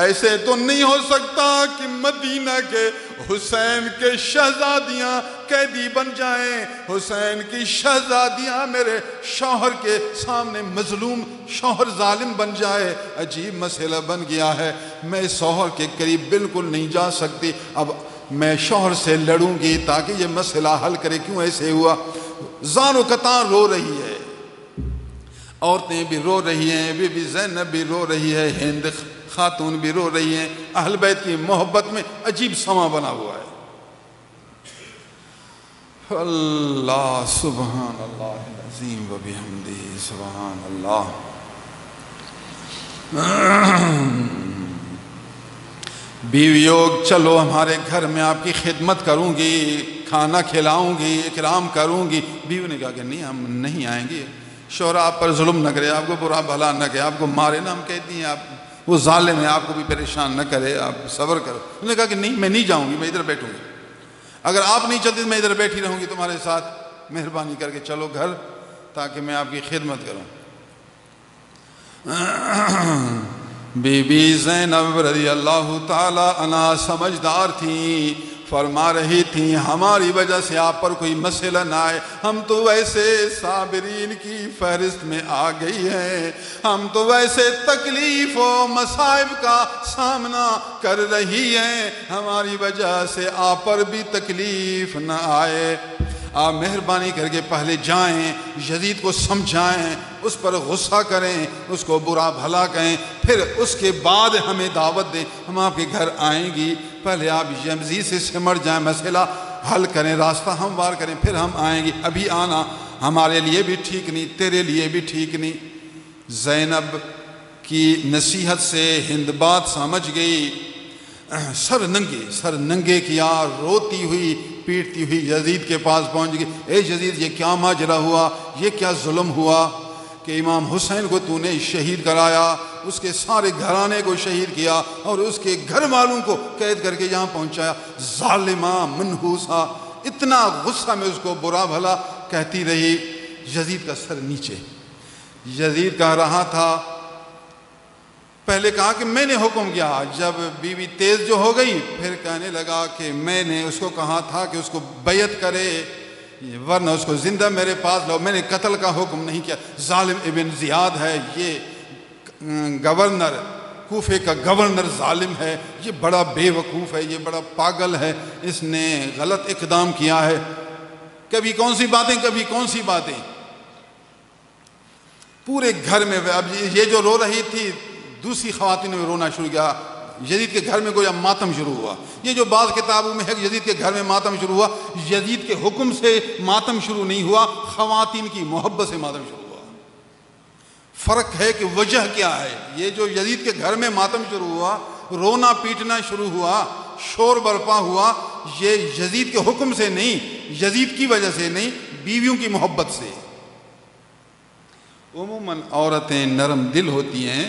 ایسے تو نہیں ہو سکتا کہ مدینہ کے حسین کے شہزادیاں قیدی بن جائیں، حسین کی شہزادیاں میرے شوہر کے سامنے مظلوم، شوہر ظالم بن جائے، عجیب مسئلہ بن گیا ہے، میں شوہر کے قریب بالکل نہیں جا سکتی، اب میں شوہر سے لڑوں گی تاکہ یہ مسئلہ حل کرے، کیوں ایسے ہوا؟ زار و قطار رو رہی ہے، عورتیں بھی رو رہی ہیں، بی بی زینب بھی رو رہی ہے، ہند خاتون بھی رو رہی ہیں، اہل بیت کی محبت میں عجیب سما بنا ہوا ہے۔ اللہ سبحان اللہ العظیم و بحمدہ سبحان اللہ۔ بیویوں چلو ہمارے گھر میں آپ کی خدمت کروں گی، کھانا کھلاؤں گی، اکرام کروں گی۔ بیوی نے کہا کہ نہیں، ہم نہیں آئیں گے، شوہر آپ پر ظلم نہ کرے، آپ کو برا بھلا نہ کرے، آپ کو مارے نہ، ہم کہتی ہیں آپ وہ ظالم ہے، آپ کو بھی پریشان نہ کرے، آپ صبر کرو۔ انہوں نے کہا کہ نہیں، میں نہیں جاؤں گی، میں ادھر بیٹھوں گی، اگر آپ نہیں چلتے میں ادھر بیٹھی رہوں گی تمہارے ساتھ، مہربانی کر کے چلو گھر تاکہ میں آپ کی خدمت کروں۔ بی بی زینب رضی اللہ تعالی عنہا سمجھدار تھیں، فرما رہی تھیں ہماری وجہ سے آپ پر کوئی مسئلہ نہ آئے، ہم تو ویسے صابرین کی فہرست میں آ گئی ہیں، ہم تو ویسے تکلیف و مصائب کا سامنا کر رہی ہیں، ہماری وجہ سے آپ پر بھی تکلیف نہ آئے۔ آپ مہربانی کر کے پہلے جائیں، یزید کو سمجھائیں، اس پر غصہ کریں، اس کو برا بھلا کہیں، پھر اس کے بعد ہمیں دعوت دیں، ہم آپ کے گھر آئیں گی، پہلے آپ یزید سے سمٹ جائیں، مسئلہ حل کریں، راستہ ہموار کریں، پھر ہم آئیں گی، ابھی آنا ہمارے لیے بھی ٹھیک نہیں، تیرے لیے بھی ٹھیک نہیں۔ زینب کی نصیحت سے ہند بات سمجھ گئی، سر ننگے کیا، روتی ہوئی پیٹتی ہوئی یزید کے پاس پہنچ گئی، اے یزید یہ کیا ماجرا ہوا، یہ کیا ظلم ہوا کہ امام حسین کو تو نے شہید کرایا، اس کے سارے گھرانے کو شہید کیا اور اس کے گھر والوں کو قید کر کے یہاں پہنچایا، ظالمہ منحوسہ، اتنا غصہ میں اس کو برا بھلا کہتی رہی۔ یزید کا سر نیچے، یزید کہہ رہا تھا پہلے کہا کہ میں نے حکم کیا، جب بیوی تیز جو ہو گئی پھر کہنے لگا کہ میں نے اس کو کہا تھا کہ اس کو بیعت کرے ورنہ اس کو زندہ میرے پاس لاؤ، میں نے قتل کا حکم نہیں کیا۔ ظالم ابن زیاد ہے، یہ گورنر کوفے کا گورنر ظالم ہے، یہ بڑا بے وقوف ہے، یہ بڑا پاگل ہے، اس نے غلط اقدام کیا ہے۔ کبھی کون سی باتیں، کبھی کون سی باتیں، پورے گھر میں۔ اب یہ جو رو رہی تھی دوسری خواتین نے رونا شروع کیا، یزید کے گھر میں گویا ماتم شروع ہوا۔ یہ جو بعض کتابوں میں ہے کہ یزید کے گھر میں ماتم شروع ہوا، یزید کے حکم سے ماتم شروع نہیں ہوا، خواتین کی محبت سے ماتم شروع ہوا۔ فرق ہے کہ وجہ کیا ہے۔ یہ جو یزید کے گھر میں ماتم شروع ہوا، رونا پیٹنا شروع ہوا، شور برپا ہوا، یہ یزید کے حکم سے نہیں، یزید کی وجہ سے نہیں، بیویوں کی محبت سے۔ عموماً عورتیں نرم دل ہوتی ہیں،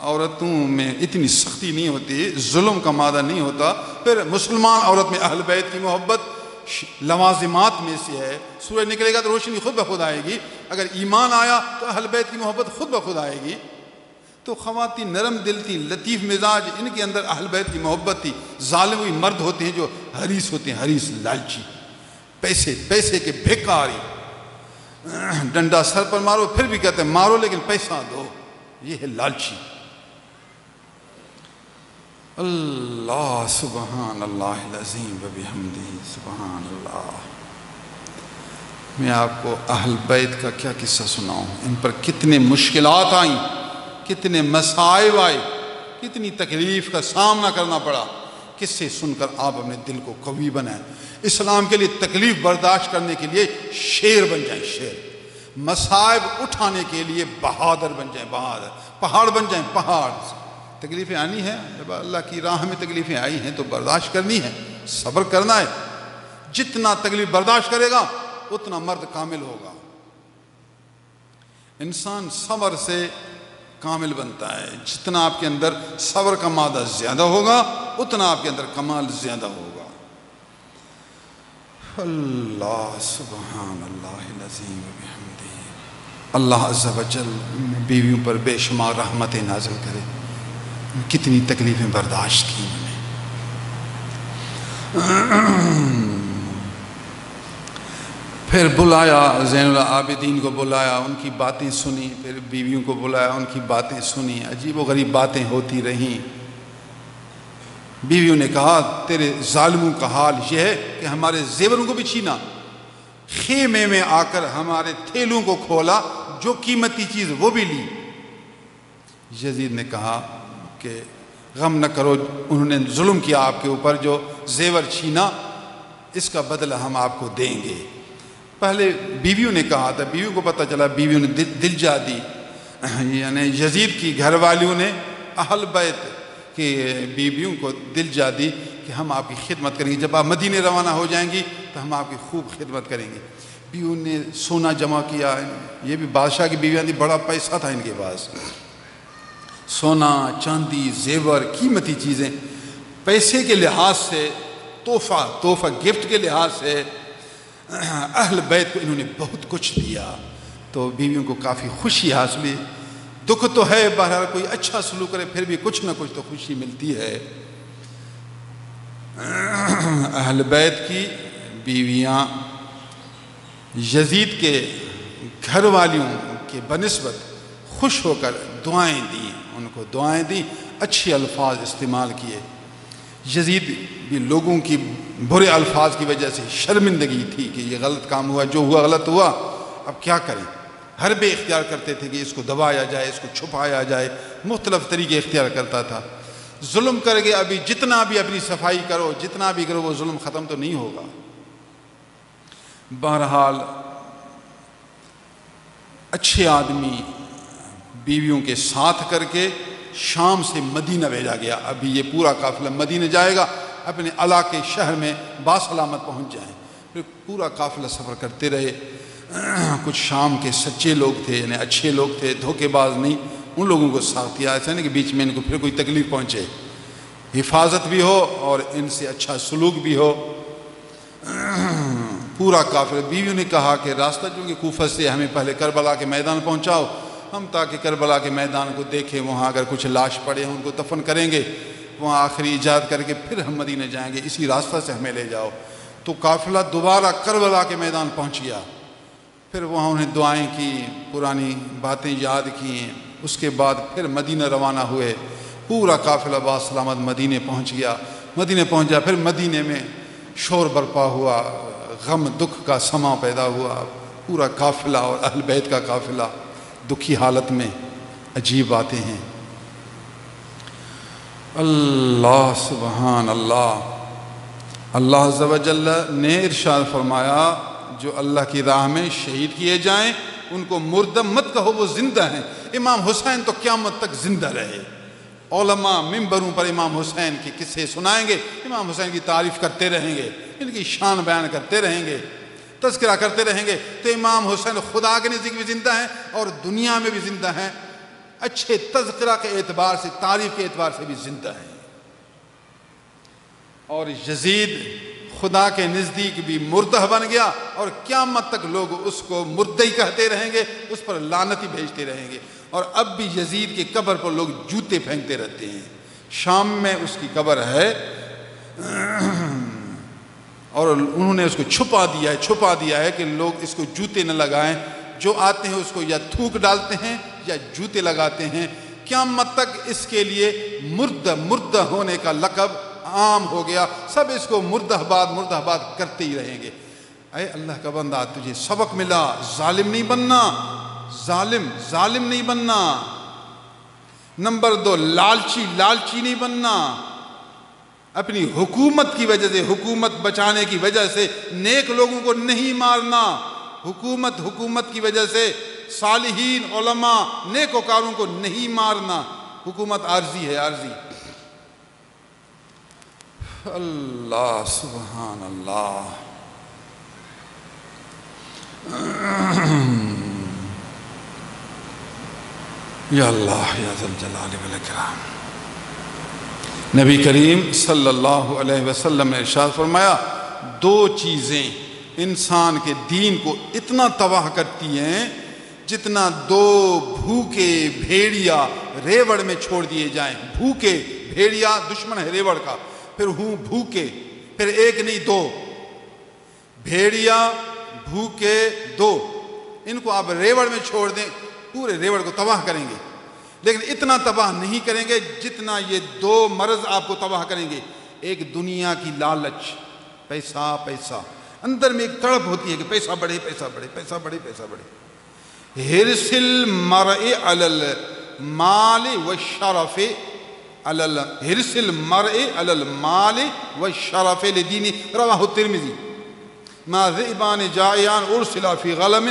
عورتوں میں اتنی سختی نہیں ہوتی، ظلم کا مادہ نہیں ہوتا۔ پھر مسلمان عورت میں اہل بیت کی محبت لوازمات میں سے ہے۔ سورج نکلے گا تو روشنی خود بخود آئے گی، اگر ایمان آیا تو اہل بیت کی محبت خود بخود آئے گی۔ تو خواتین نرم دل تھی، لطیف مزاج، ان کے اندر اہل بیت کی محبت تھی۔ ظالم وہی مرد ہوتے ہیں جو حریص ہوتے ہیں، حریص، لالچی، پیسے کے بھکاری، ڈنڈا سر پر مارو پھر بھی کہتے ہیں مارو لیکن پیسہ دو، یہ ہے لالچی۔ اللہ سبحان اللہ العظیم و بحمدہ، سبحان اللہ۔ میں آپ کو اہل بیت کا کیا قصہ سناؤں، ان پر کتنے مشکلات آئیں، کتنے مصائب آئے، کتنی تکلیف کا سامنا کرنا پڑا۔ کس سے سن کر آپ اپنے دل کو قوی بنائیں، اسلام کے لیے تکلیف برداشت کرنے کے لیے شیر بن جائیں، شیر، مصائب اٹھانے کے لیے بہادر بن جائیں، بہادر، پہاڑ بن جائیں، پہاڑ۔ تکلیفیں آنی ہیں، جب اللہ کی راہ میں تکلیفیں آئی ہیں تو برداشت کرنی ہے، صبر کرنا ہے۔ جتنا تکلیف برداشت کرے گا اتنا مرد کامل ہوگا۔ انسان صبر سے کامل بنتا ہے، جتنا آپ کے اندر صبر کا مادہ زیادہ ہوگا اتنا آپ کے اندر کمال زیادہ ہوگا۔ اللہ سبحان اللہ العظیم و بحمدہ۔ اللہ عز و جل بیویوں پر بے شمار رحمتیں نازل کرے، کتنی تکلیفیں برداشت کی انہوں نے۔ پھر بلایا زین العابدین کو، بلایا، ان کی باتیں سنی، پھر بیویوں کو بلایا، ان کی باتیں سنی، عجیب و غریب باتیں ہوتی رہیں۔ بیویوں نے کہا تیرے ظالموں کا حال یہ ہے کہ ہمارے زیوروں کو بھی چھینا، خیمے میں آ کر ہمارے تھیلوں کو کھولا، جو قیمتی چیز وہ بھی لی۔ یزید نے کہا کہ غم نہ کرو، انہوں نے ظلم کیا آپ کے اوپر، جو زیور چھینا اس کا بدلہ ہم آپ کو دیں گے۔ پہلے بیویوں نے کہا تھا، بیویوں کو پتہ چلا، بیویوں نے دل جا دی، یعنی یزید کی گھر والیوں نے اہل بیت کی بیویوں کو دل جا دی کہ ہم آپ کی خدمت کریں گے، جب آپ مدینے روانہ ہو جائیں گی تو ہم آپ کی خوب خدمت کریں گے۔ بیویوں نے سونا جمع کیا، یہ بھی بادشاہ کی بیویاں تھی، بڑا پیسہ تھا ان کے پاس، سونا، چاندی، زیور، قیمتی چیزیں، پیسے کے لحاظ سے، تحفہ گفٹ کے لحاظ سے اہل بیت کو انہوں نے بہت کچھ دیا۔ تو بیویوں کو کافی خوشی حاصل ہوئی۔ دکھ تو ہے، بہرحال کوئی اچھا سلوک کرے پھر بھی کچھ نہ کچھ تو خوشی ملتی ہے۔ اہل بیت کی بیویاں یزید کے گھر والیوں کے بنسبت خوش ہو کر دعائیں دیں، ان کو دعائیں دیں، اچھے الفاظ استعمال کیے۔ یزید بھی لوگوں کی برے الفاظ کی وجہ سے شرمندگی تھی کہ یہ غلط کام ہوا، جو ہوا غلط ہوا، اب کیا کریں۔ حربے اختیار کرتے تھے کہ اس کو دبایا جائے، اس کو چھپایا جائے، مختلف طریقے اختیار کرتا تھا۔ ظلم کر کے ابھی جتنا بھی اپنی صفائی کرو، جتنا بھی کرو، وہ ظلم ختم تو نہیں ہوگا۔ بہرحال اچھے آدمی بیویوں کے ساتھ کر کے شام سے مدینہ بھیجا گیا۔ ابھی یہ پورا قافلہ مدینہ جائے گا، اپنے علاقے شہر میں باسلامت پہنچ جائیں۔ پھر پورا قافلہ سفر کرتے رہے۔ کچھ شام کے سچے لوگ تھے، یعنی اچھے لوگ تھے، دھوکے باز نہیں، ان لوگوں کو ساتھ کیا، ایسا نہیں کہ بیچ میں ان کو پھر کوئی تکلیف پہنچے، حفاظت بھی ہو اور ان سے اچھا سلوک بھی ہو۔ پورا قافلہ، بیویوں نے کہا کہ راستہ چونکہ کوفہ سے ہمیں پہلے کربلا کے میدان پہنچاؤ، ہم تاکہ کربلا کے میدان کو دیکھیں، وہاں اگر کچھ لاش پڑے ہیں ان کو دفن کریں گے، وہاں آخری ایجاد کر کے پھر ہم مدینہ جائیں گے، اسی راستہ سے ہمیں لے جاؤ۔ تو قافلہ دوبارہ کربلا کے میدان پہنچ گیا، پھر وہاں انہیں دعائیں کی، پرانی باتیں یاد کیں، اس کے بعد پھر مدینہ روانہ ہوئے۔ پورا قافلہ باسلامت مدینہ پہنچ گیا۔ مدینہ پہنچا، پھر مدینہ میں شور برپا ہوا، غم دکھ کا سما پیدا ہوا، پورا قافلہ اور اہل بیت کا قافلہ دکھی حالت میں۔ عجیب باتیں ہیں۔ اللہ سبحان اللہ، اللہ عز و جل نے ارشاد فرمایا جو اللہ کی راہ میں شہید کیے جائیں ان کو مردہ مت کہو، وہ زندہ ہیں۔ امام حسین تو قیامت تک زندہ رہے۔ علماء ممبروں پر امام حسین کے قصے سنائیں گے، امام حسین کی تعریف کرتے رہیں گے، ان کی شان بیان کرتے رہیں گے، تذکرہ کرتے رہیں گے۔ تو امام حسین خدا کے نزدیک بھی زندہ ہیں اور دنیا میں بھی زندہ ہیں، اچھے تذکرہ کے اعتبار سے، تعریف کے اعتبار سے بھی زندہ ہیں۔ اور یزید خدا کے نزدیک بھی مردہ بن گیا اور قیامت تک لوگ اس کو مردہ ہی کہتے رہیں گے، اس پر لعنت ہی بھیجتے رہیں گے۔ اور اب بھی یزید کی قبر پر لوگ جوتے پھینکتے رہتے ہیں۔ شام میں اس کی قبر ہے اور انہوں نے اس کو چھپا دیا ہے کہ لوگ اس کو جوتے نہ لگائیں، جو آتے ہیں اس کو یا تھوک ڈالتے ہیں یا جوتے لگاتے ہیں۔ قیامت تک اس کے لیے مردہ ہونے کا لقب عام ہو گیا، سب اس کو مردہ آباد کرتے ہی رہیں گے۔ اے اللہ کا بندہ، تجھے سبق ملا، ظالم نہیں بننا، ظالم نہیں بننا۔ نمبر 2، لالچی نہیں بننا۔ اپنی حکومت کی وجہ سے، حکومت بچانے کی وجہ سے نیک لوگوں کو نہیں مارنا۔ حکومت کی وجہ سے صالحین، علماء، نیک وکاروں کو نہیں مارنا۔ حکومت عارضی ہے، عارضی۔ اللہ سبحان اللہ۔ یا اللہ یا ذا الجلال والاکرام۔ نبی کریم صلی اللہ علیہ وسلم نے ارشاد فرمایا، 2 چیزیں انسان کے دین کو اتنا تباہ کرتی ہیں جتنا 2 بھوکے بھیڑیا ریوڑ میں چھوڑ دیے جائیں۔ بھوکے بھیڑیا دشمن ہے ریوڑ کا، پھر بھوکے، پھر 1 نہیں 2 بھیڑیا، بھوکے 2، ان کو آپ ریوڑ میں چھوڑ دیں، پورے ریوڑ کو تباہ کریں گے، لیکن اتنا تباہ نہیں کریں گے جتنا یہ 2 مرض آپ کو تباہ کریں گے۔ ایک دنیا کی لالچ، پیسہ، اندر میں ایک تڑپ ہوتی ہے کہ پیسہ بڑھے، پیسہ بڑھے۔ حرص المرء علی المال والشرف، حرص المرء علی المال والشرف لدینہ، رواہ الترمذی۔ ما ذئبان جائعان ارسلا فی غلم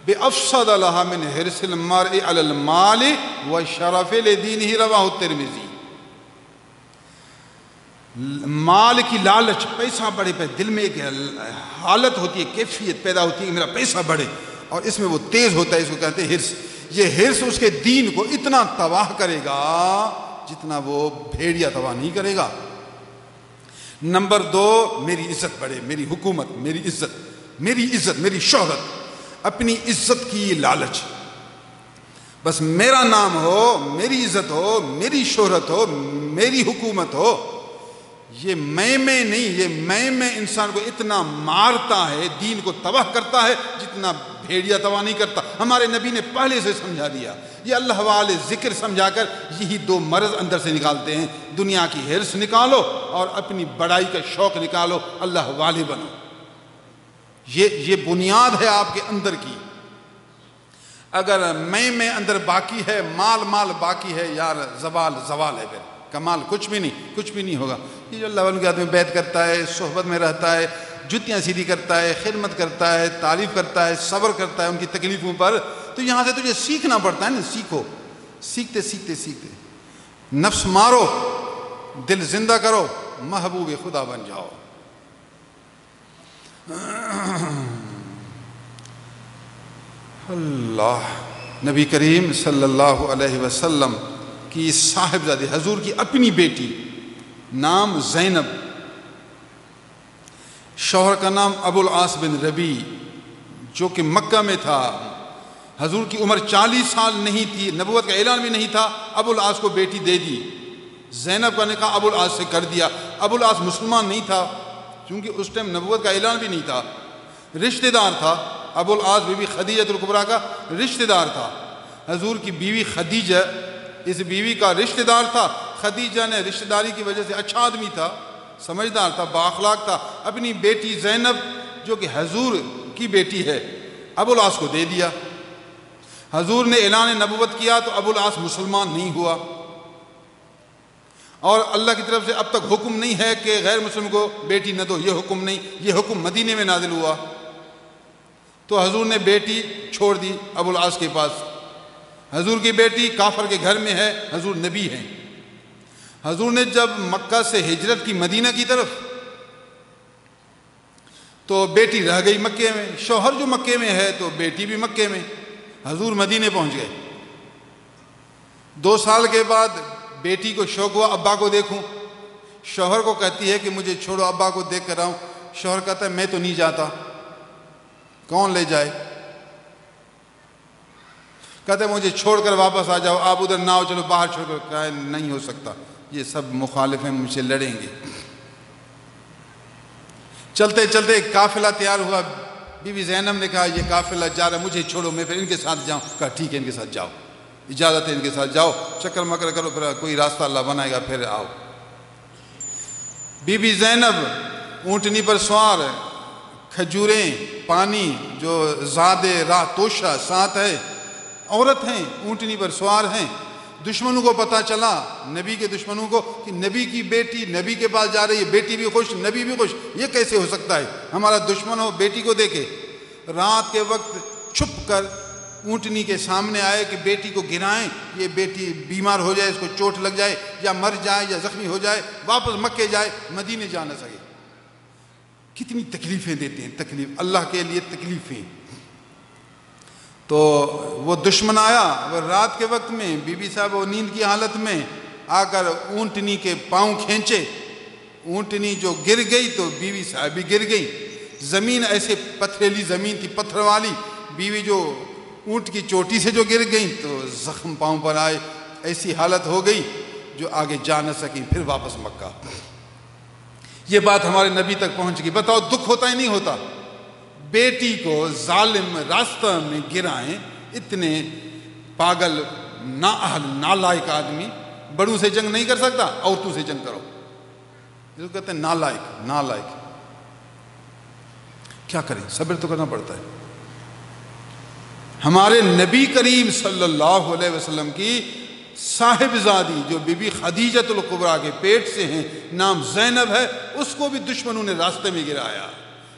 بأفسد لها من حرص المرء علی المال والشرف لدینہ، رواہ الترمذی۔ مال کی لالچ، پیسہ بڑھے پہ دل میں ایک حالت ہوتی ہے، کیفیت پیدا ہوتی ہے کہ میرا پیسہ بڑھے، اور اس میں وہ تیز ہوتا ہے، اس کو کہتے ہیں حرص۔ یہ حرص اس کے دین کو اتنا تباہ کرے گا جتنا وہ بھیڑیا تباہ نہیں کرے گا۔ نمبر 2، میری عزت بڑھے، میری حکومت، میری عزت، میری شہرت، اپنی عزت کی لالچ، بس میرا نام ہو، میری عزت ہو، میری شہرت ہو، میری حکومت ہو۔ یہ میں نہیں، یہ میں انسان کو اتنا مارتا ہے، دین کو تباہ کرتا ہے جتنا بھیڑیا تباہ نہیں کرتا۔ ہمارے نبی نے پہلے سے سمجھا دیا، یہ اللہ والے ذکر سمجھا کر یہی 2 مرض اندر سے نکالتے ہیں۔ دنیا کی حرص نکالو اور اپنی بڑائی کا شوق نکالو، اللہ والے بنو۔ یہ بنیاد ہے آپ کے اندر کی۔ اگر میں اندر باقی ہے، مال باقی ہے، یار زوال ہے، پھر کمال کچھ بھی نہیں ہوگا۔ یہ جو اللہ والوں کے آدمی بیعت کرتا ہے، صحبت میں رہتا ہے، جتیاں سیدھی کرتا ہے، خدمت کرتا ہے، تعریف کرتا ہے، صبر کرتا ہے ان کی تکلیفوں پر، تو یہاں سے تجھے سیکھنا پڑتا ہے نا۔ سیکھو، سیکھتے نفس مارو، دل زندہ کرو، محبوب خدا بن جاؤ۔ اللہ، نبی کریم صلی اللہ علیہ وسلم کی صاحبزادی، حضور کی اپنی بیٹی، نام زینب، شوہر کا نام ابو العاص بن ربیع، جو کہ مکہ میں تھا، حضور کی عمر 40 سال نہیں تھی، نبوت کا اعلان بھی نہیں تھا، ابو العاص کو بیٹی دے دی، زینب کا نکاح ابو العاص سے کر دیا۔ ابو العاص مسلمان نہیں تھا کیونکہ اس ٹائم نبوت کا اعلان بھی نہیں تھا، رشتہ دار تھا، ابو العاص بی بی خدیجہ الکبریٰ کا رشتہ دار تھا۔ حضور کی بیوی خدیجہ اس بیوی کا رشتہ دار تھا۔ خدیجہ نے رشتہ داری کی وجہ سے اچھا آدمی تھا، سمجھدار تھا، بااخلاق تھا، اپنی بیٹی زینب جو کہ حضور کی بیٹی ہے ابو العاص کو دے دیا۔ حضور نے اعلان نبوت کیا تو ابو العاص مسلمان نہیں ہوا، اور اللہ کی طرف سے اب تک حکم نہیں ہے کہ غیر مسلم کو بیٹی نہ دو، یہ حکم نہیں، یہ حکم مدینے میں نازل ہوا۔ تو حضور نے بیٹی چھوڑ دی ابو العاص کے پاس۔ حضور کی بیٹی کافر کے گھر میں ہے، حضور نبی ہیں۔ حضور نے جب مکہ سے ہجرت کی مدینہ کی طرف تو بیٹی رہ گئی مکے میں، شوہر جو مکے میں ہے تو بیٹی بھی مکے میں، حضور مدینے پہنچ گئے۔ 2 سال کے بعد بیٹی کو شوق ہوا ابا کو دیکھوں، شوہر کو کہتی ہے کہ مجھے چھوڑو ابا کو دیکھ کر آؤں۔ شوہر کہتا ہے میں تو نہیں جاتا، کون لے جائے؟ کہتے ہیں مجھے چھوڑ کر واپس آ جاؤ، آپ ادھر نہ آؤ، چلو باہر چھوڑ کر۔ کہا نہیں ہو سکتا، یہ سب مخالف ہیں، مجھ سے لڑیں گے۔ چلتے چلتے ایک قافلہ تیار ہوا، بی بی زینب نے کہا یہ قافلہ جا رہا ہے، مجھے چھوڑو، میں پھر ان کے ساتھ جاؤں۔ کہا ٹھیک ہے ان کے ساتھ جاؤ، اجازت ہے ان کے ساتھ جاؤ، چکر مکر کرو، پھر کوئی راستہ اللہ بنائے گا، پھر آؤ۔ بی بی زینب اونٹنی پر سوار، کھجوریں، پانی جو زادے راہ توشہ ساتھ ہے، عورت ہیں، اونٹنی پر سوار ہیں۔ دشمنوں کو پتہ چلا، نبی کے دشمنوں کو، کہ نبی کی بیٹی نبی کے پاس جا رہی ہے، بیٹی بھی خوش، نبی بھی خوش، یہ کیسے ہو سکتا ہے؟ ہمارا دشمن ہو بیٹی کو دیکھے۔ رات کے وقت چھپ کر اونٹنی کے سامنے آئے کہ بیٹی کو گرائیں، یہ بیٹی بیمار ہو جائے، اس کو چوٹ لگ جائے، یا مر جائے، یا زخمی ہو جائے، واپس مکے جائے، مدینے جا نہ سکے۔ کتنی تکلیفیں دیتے ہیں، تکلیف اللہ کے لیے تکلیفیں۔ تو وہ دشمن آیا، وہ رات کے وقت میں بی بی صاحب وہ نیند کی حالت میں آ کر اونٹنی کے پاؤں کھینچے، اونٹنی جو گر گئی تو بیوی صاحب بھی گر گئی۔ زمین ایسے پتھریلی زمین تھی، پتھر والی، بیوی جو اونٹ کی چوٹی سے جو گر گئی تو زخم پاؤں پر آئے، ایسی حالت ہو گئی جو آگے جا نہ سکی، پھر واپس مکہ۔ یہ بات ہمارے نبی تک پہنچ گئی۔ بتاؤ دکھ ہوتا ہی نہیں ہوتا؟ بیٹی کو ظالم راستہ میں گرائیں، اتنے پاگل نااہل نالائق آدمی، بڑوں سے جنگ نہیں کر سکتا، عورتوں سے جنگ کرو، جو کہتے ہیں نالائق نالائق۔ کیا کریں، صبر تو کرنا پڑتا ہے۔ ہمارے نبی کریم صلی اللہ علیہ وسلم کی صاحبزادی جو بی بی خدیجۃ الکبریٰ کے پیٹ سے ہیں، نام زینب ہے، اس کو بھی دشمنوں نے راستے میں گرایا۔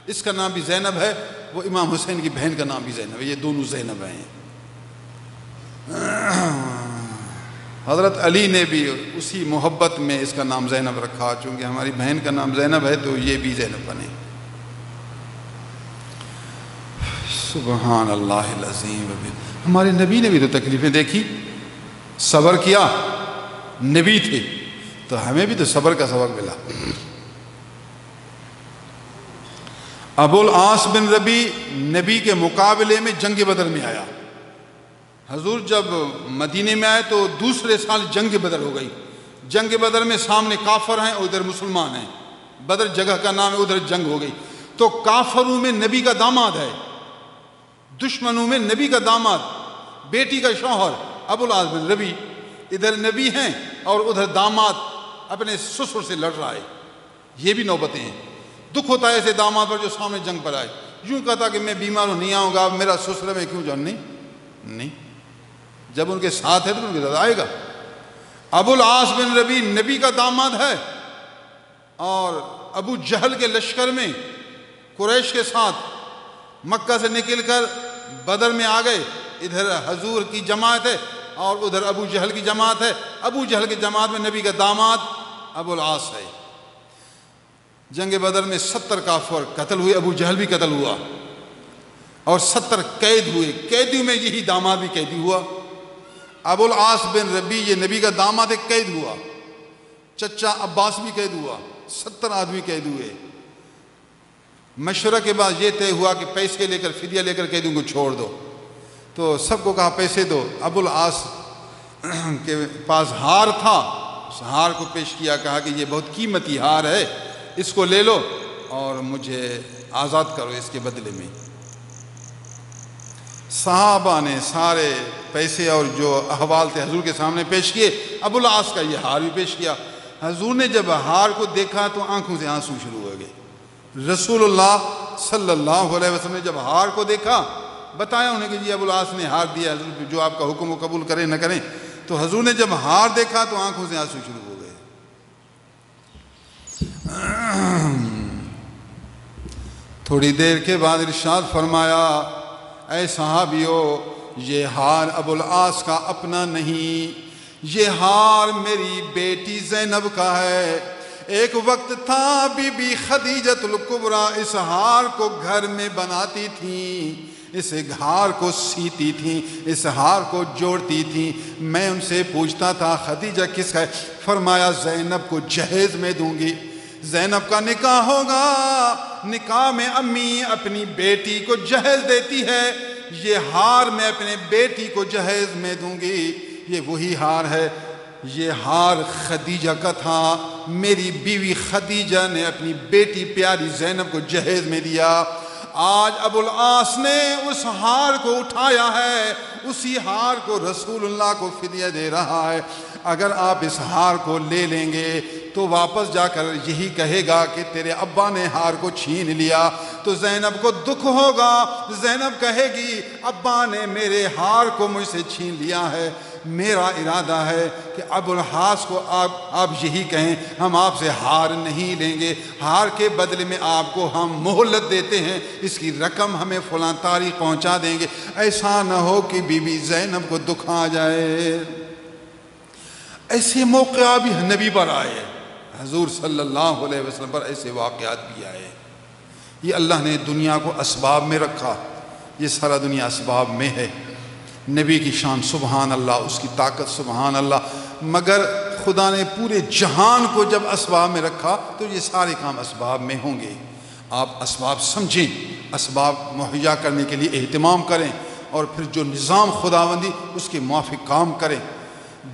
اس کا نام بھی زینب ہے، وہ امام حسین کی بہن کا نام بھی زینب ہے، یہ دونوں زینب ہیں۔ حضرت علی نے بھی اسی محبت میں اس کا نام زینب رکھا، چونکہ ہماری بہن کا نام زینب ہے تو یہ بھی زینب بنے۔ سبحان اللہ العظیم۔ ہمارے نبی نے بھی تو تکلیفیں دیکھی، صبر کیا، نبی تھے تو ہمیں بھی تو صبر کا سبق ملا۔ ابو العاص بن ربی نبی کے مقابلے میں جنگ بدر میں آیا۔ حضور جب مدینے میں آئے تو دوسرے سال جنگ بدر ہو گئی۔ جنگ بدر میں سامنے کافر ہیں اور ادھر مسلمان ہیں، بدر جگہ کا نام ہے، ادھر جنگ ہو گئی۔ تو کافروں میں نبی کا داماد ہے، دشمنوں میں نبی کا داماد، بیٹی کا شوہر ابو العاص بن ربی، ادھر نبی ہیں اور ادھر داماد اپنے سسر سے لڑ رہا ہے۔ یہ بھی نوبتیں ہیں، دکھ ہوتا ہے ایسے داماد پر جو سامنے جنگ پر آئے۔ یوں کہتا کہ میں بیمار ہوں، نہیں آؤں گا، میرا سسر ہے، میں کیوں جاؤں؟ نہیں، جب ان کے ساتھ ہے تو ان کے ساتھ آئے گا۔ ابو العاص بن ربی نبی کا داماد ہے، اور ابو جہل کے لشکر میں قریش کے ساتھ مکہ سے نکل کر بدر میں آ گئے۔ ادھر حضور کی جماعت ہے اور ادھر ابو جہل کی جماعت ہے۔ ابو جہل کی جماعت میں نبی کا داماد ابو العاص ہے۔ جنگ بدر میں 70 کافر قتل ہوئے، ابو جہل بھی قتل ہوا، اور 70 قید ہوئے، قیدیوں میں یہی داماد بھی قیدی ہوا۔ ابو العاص بن ربی یہ نبی کا داماد ایک قید ہوا، چچا عباس بھی قید ہوا، 70 آدمی قید ہوئے۔ مشورہ کے بعد یہ طے ہوا کہ پیسے لے کر، فدیہ لے کر قیدیوں کو چھوڑ دو۔ تو سب کو کہا پیسے دو. ابو العاص کے پاس ہار تھا، اس ہار کو پیش کیا، کہا کہ یہ بہت قیمتی ہار ہے، اس کو لے لو اور مجھے آزاد کرو اس کے بدلے میں. صحابہ نے سارے پیسے اور جو احوال تھے حضور کے سامنے پیش کیے. ابو العاص کا یہ ہار بھی پیش کیا. حضور نے جب ہار کو دیکھا تو آنکھوں سے آنسو شروع ہو گئے. رسول اللہ صلی اللہ علیہ وسلم نے جب ہار کو دیکھا، بتایا انہیں کہ جی ابو العاص نے ہار دیا، حضور جو آپ کا حکم وہ قبول کریں نہ کریں. تو حضور نے جب ہار دیکھا تو آنکھوں سے آنسو شروع ہو گئے. تھوڑی دیر کے بعد ارشاد فرمایا، اے صحابیو، یہ ہار ابو العاص کا اپنا نہیں، یہ ہار میری بیٹی زینب کا ہے. ایک وقت تھا بی بی خدیجۃ الکبریٰ اس ہار کو گھر میں بناتی تھیں، اس ہار کو سیتی تھیں، اس ہار کو جوڑتی تھیں. میں ان سے پوچھتا تھا خدیجہ کس ہے؟ فرمایا زینب کو جہیز میں دوں گی، زینب کا نکاح ہوگا، نکاح میں امی اپنی بیٹی کو جہیز دیتی ہے، یہ ہار میں اپنے بیٹی کو جہیز میں دوں گی. یہ وہی ہار ہے، یہ ہار خدیجہ کا تھا، میری بیوی خدیجہ نے اپنی بیٹی پیاری زینب کو جہیز میں دیا. آج ابو العاص نے اس ہار کو اٹھایا ہے، اسی ہار کو رسول اللہ کو فدیہ دے رہا ہے. اگر آپ اس ہار کو لے لیں گے تو واپس جا کر یہی کہے گا کہ تیرے ابا نے ہار کو چھین لیا، تو زینب کو دکھ ہوگا. زینب کہے گی ابا نے میرے ہار کو مجھ سے چھین لیا ہے. میرا ارادہ ہے کہ ابو العاص کو آپ یہی کہیں ہم آپ سے ہار نہیں لیں گے، ہار کے بدلے میں آپ کو ہم مہلت دیتے ہیں، اس کی رقم ہمیں فلاں تاریخ پہنچا دیں گے. ایسا نہ ہو کہ بی بی زینب کو دکھ آ جائے. ایسے موقع بھی نبی پر آئے، حضور صلی اللہ علیہ وسلم پر ایسے واقعات بھی آئے. یہ اللہ نے دنیا کو اسباب میں رکھا، یہ سارا دنیا اسباب میں ہے. نبی کی شان سبحان اللہ، اس کی طاقت سبحان اللہ. مگر خدا نے پورے جہان کو جب اسباب میں رکھا تو یہ سارے کام اسباب میں ہوں گے. آپ اسباب سمجھیں، اسباب مہیا کرنے کے لیے اہتمام کریں، اور پھر جو نظام خداوندی اس کے موافق کام کریں.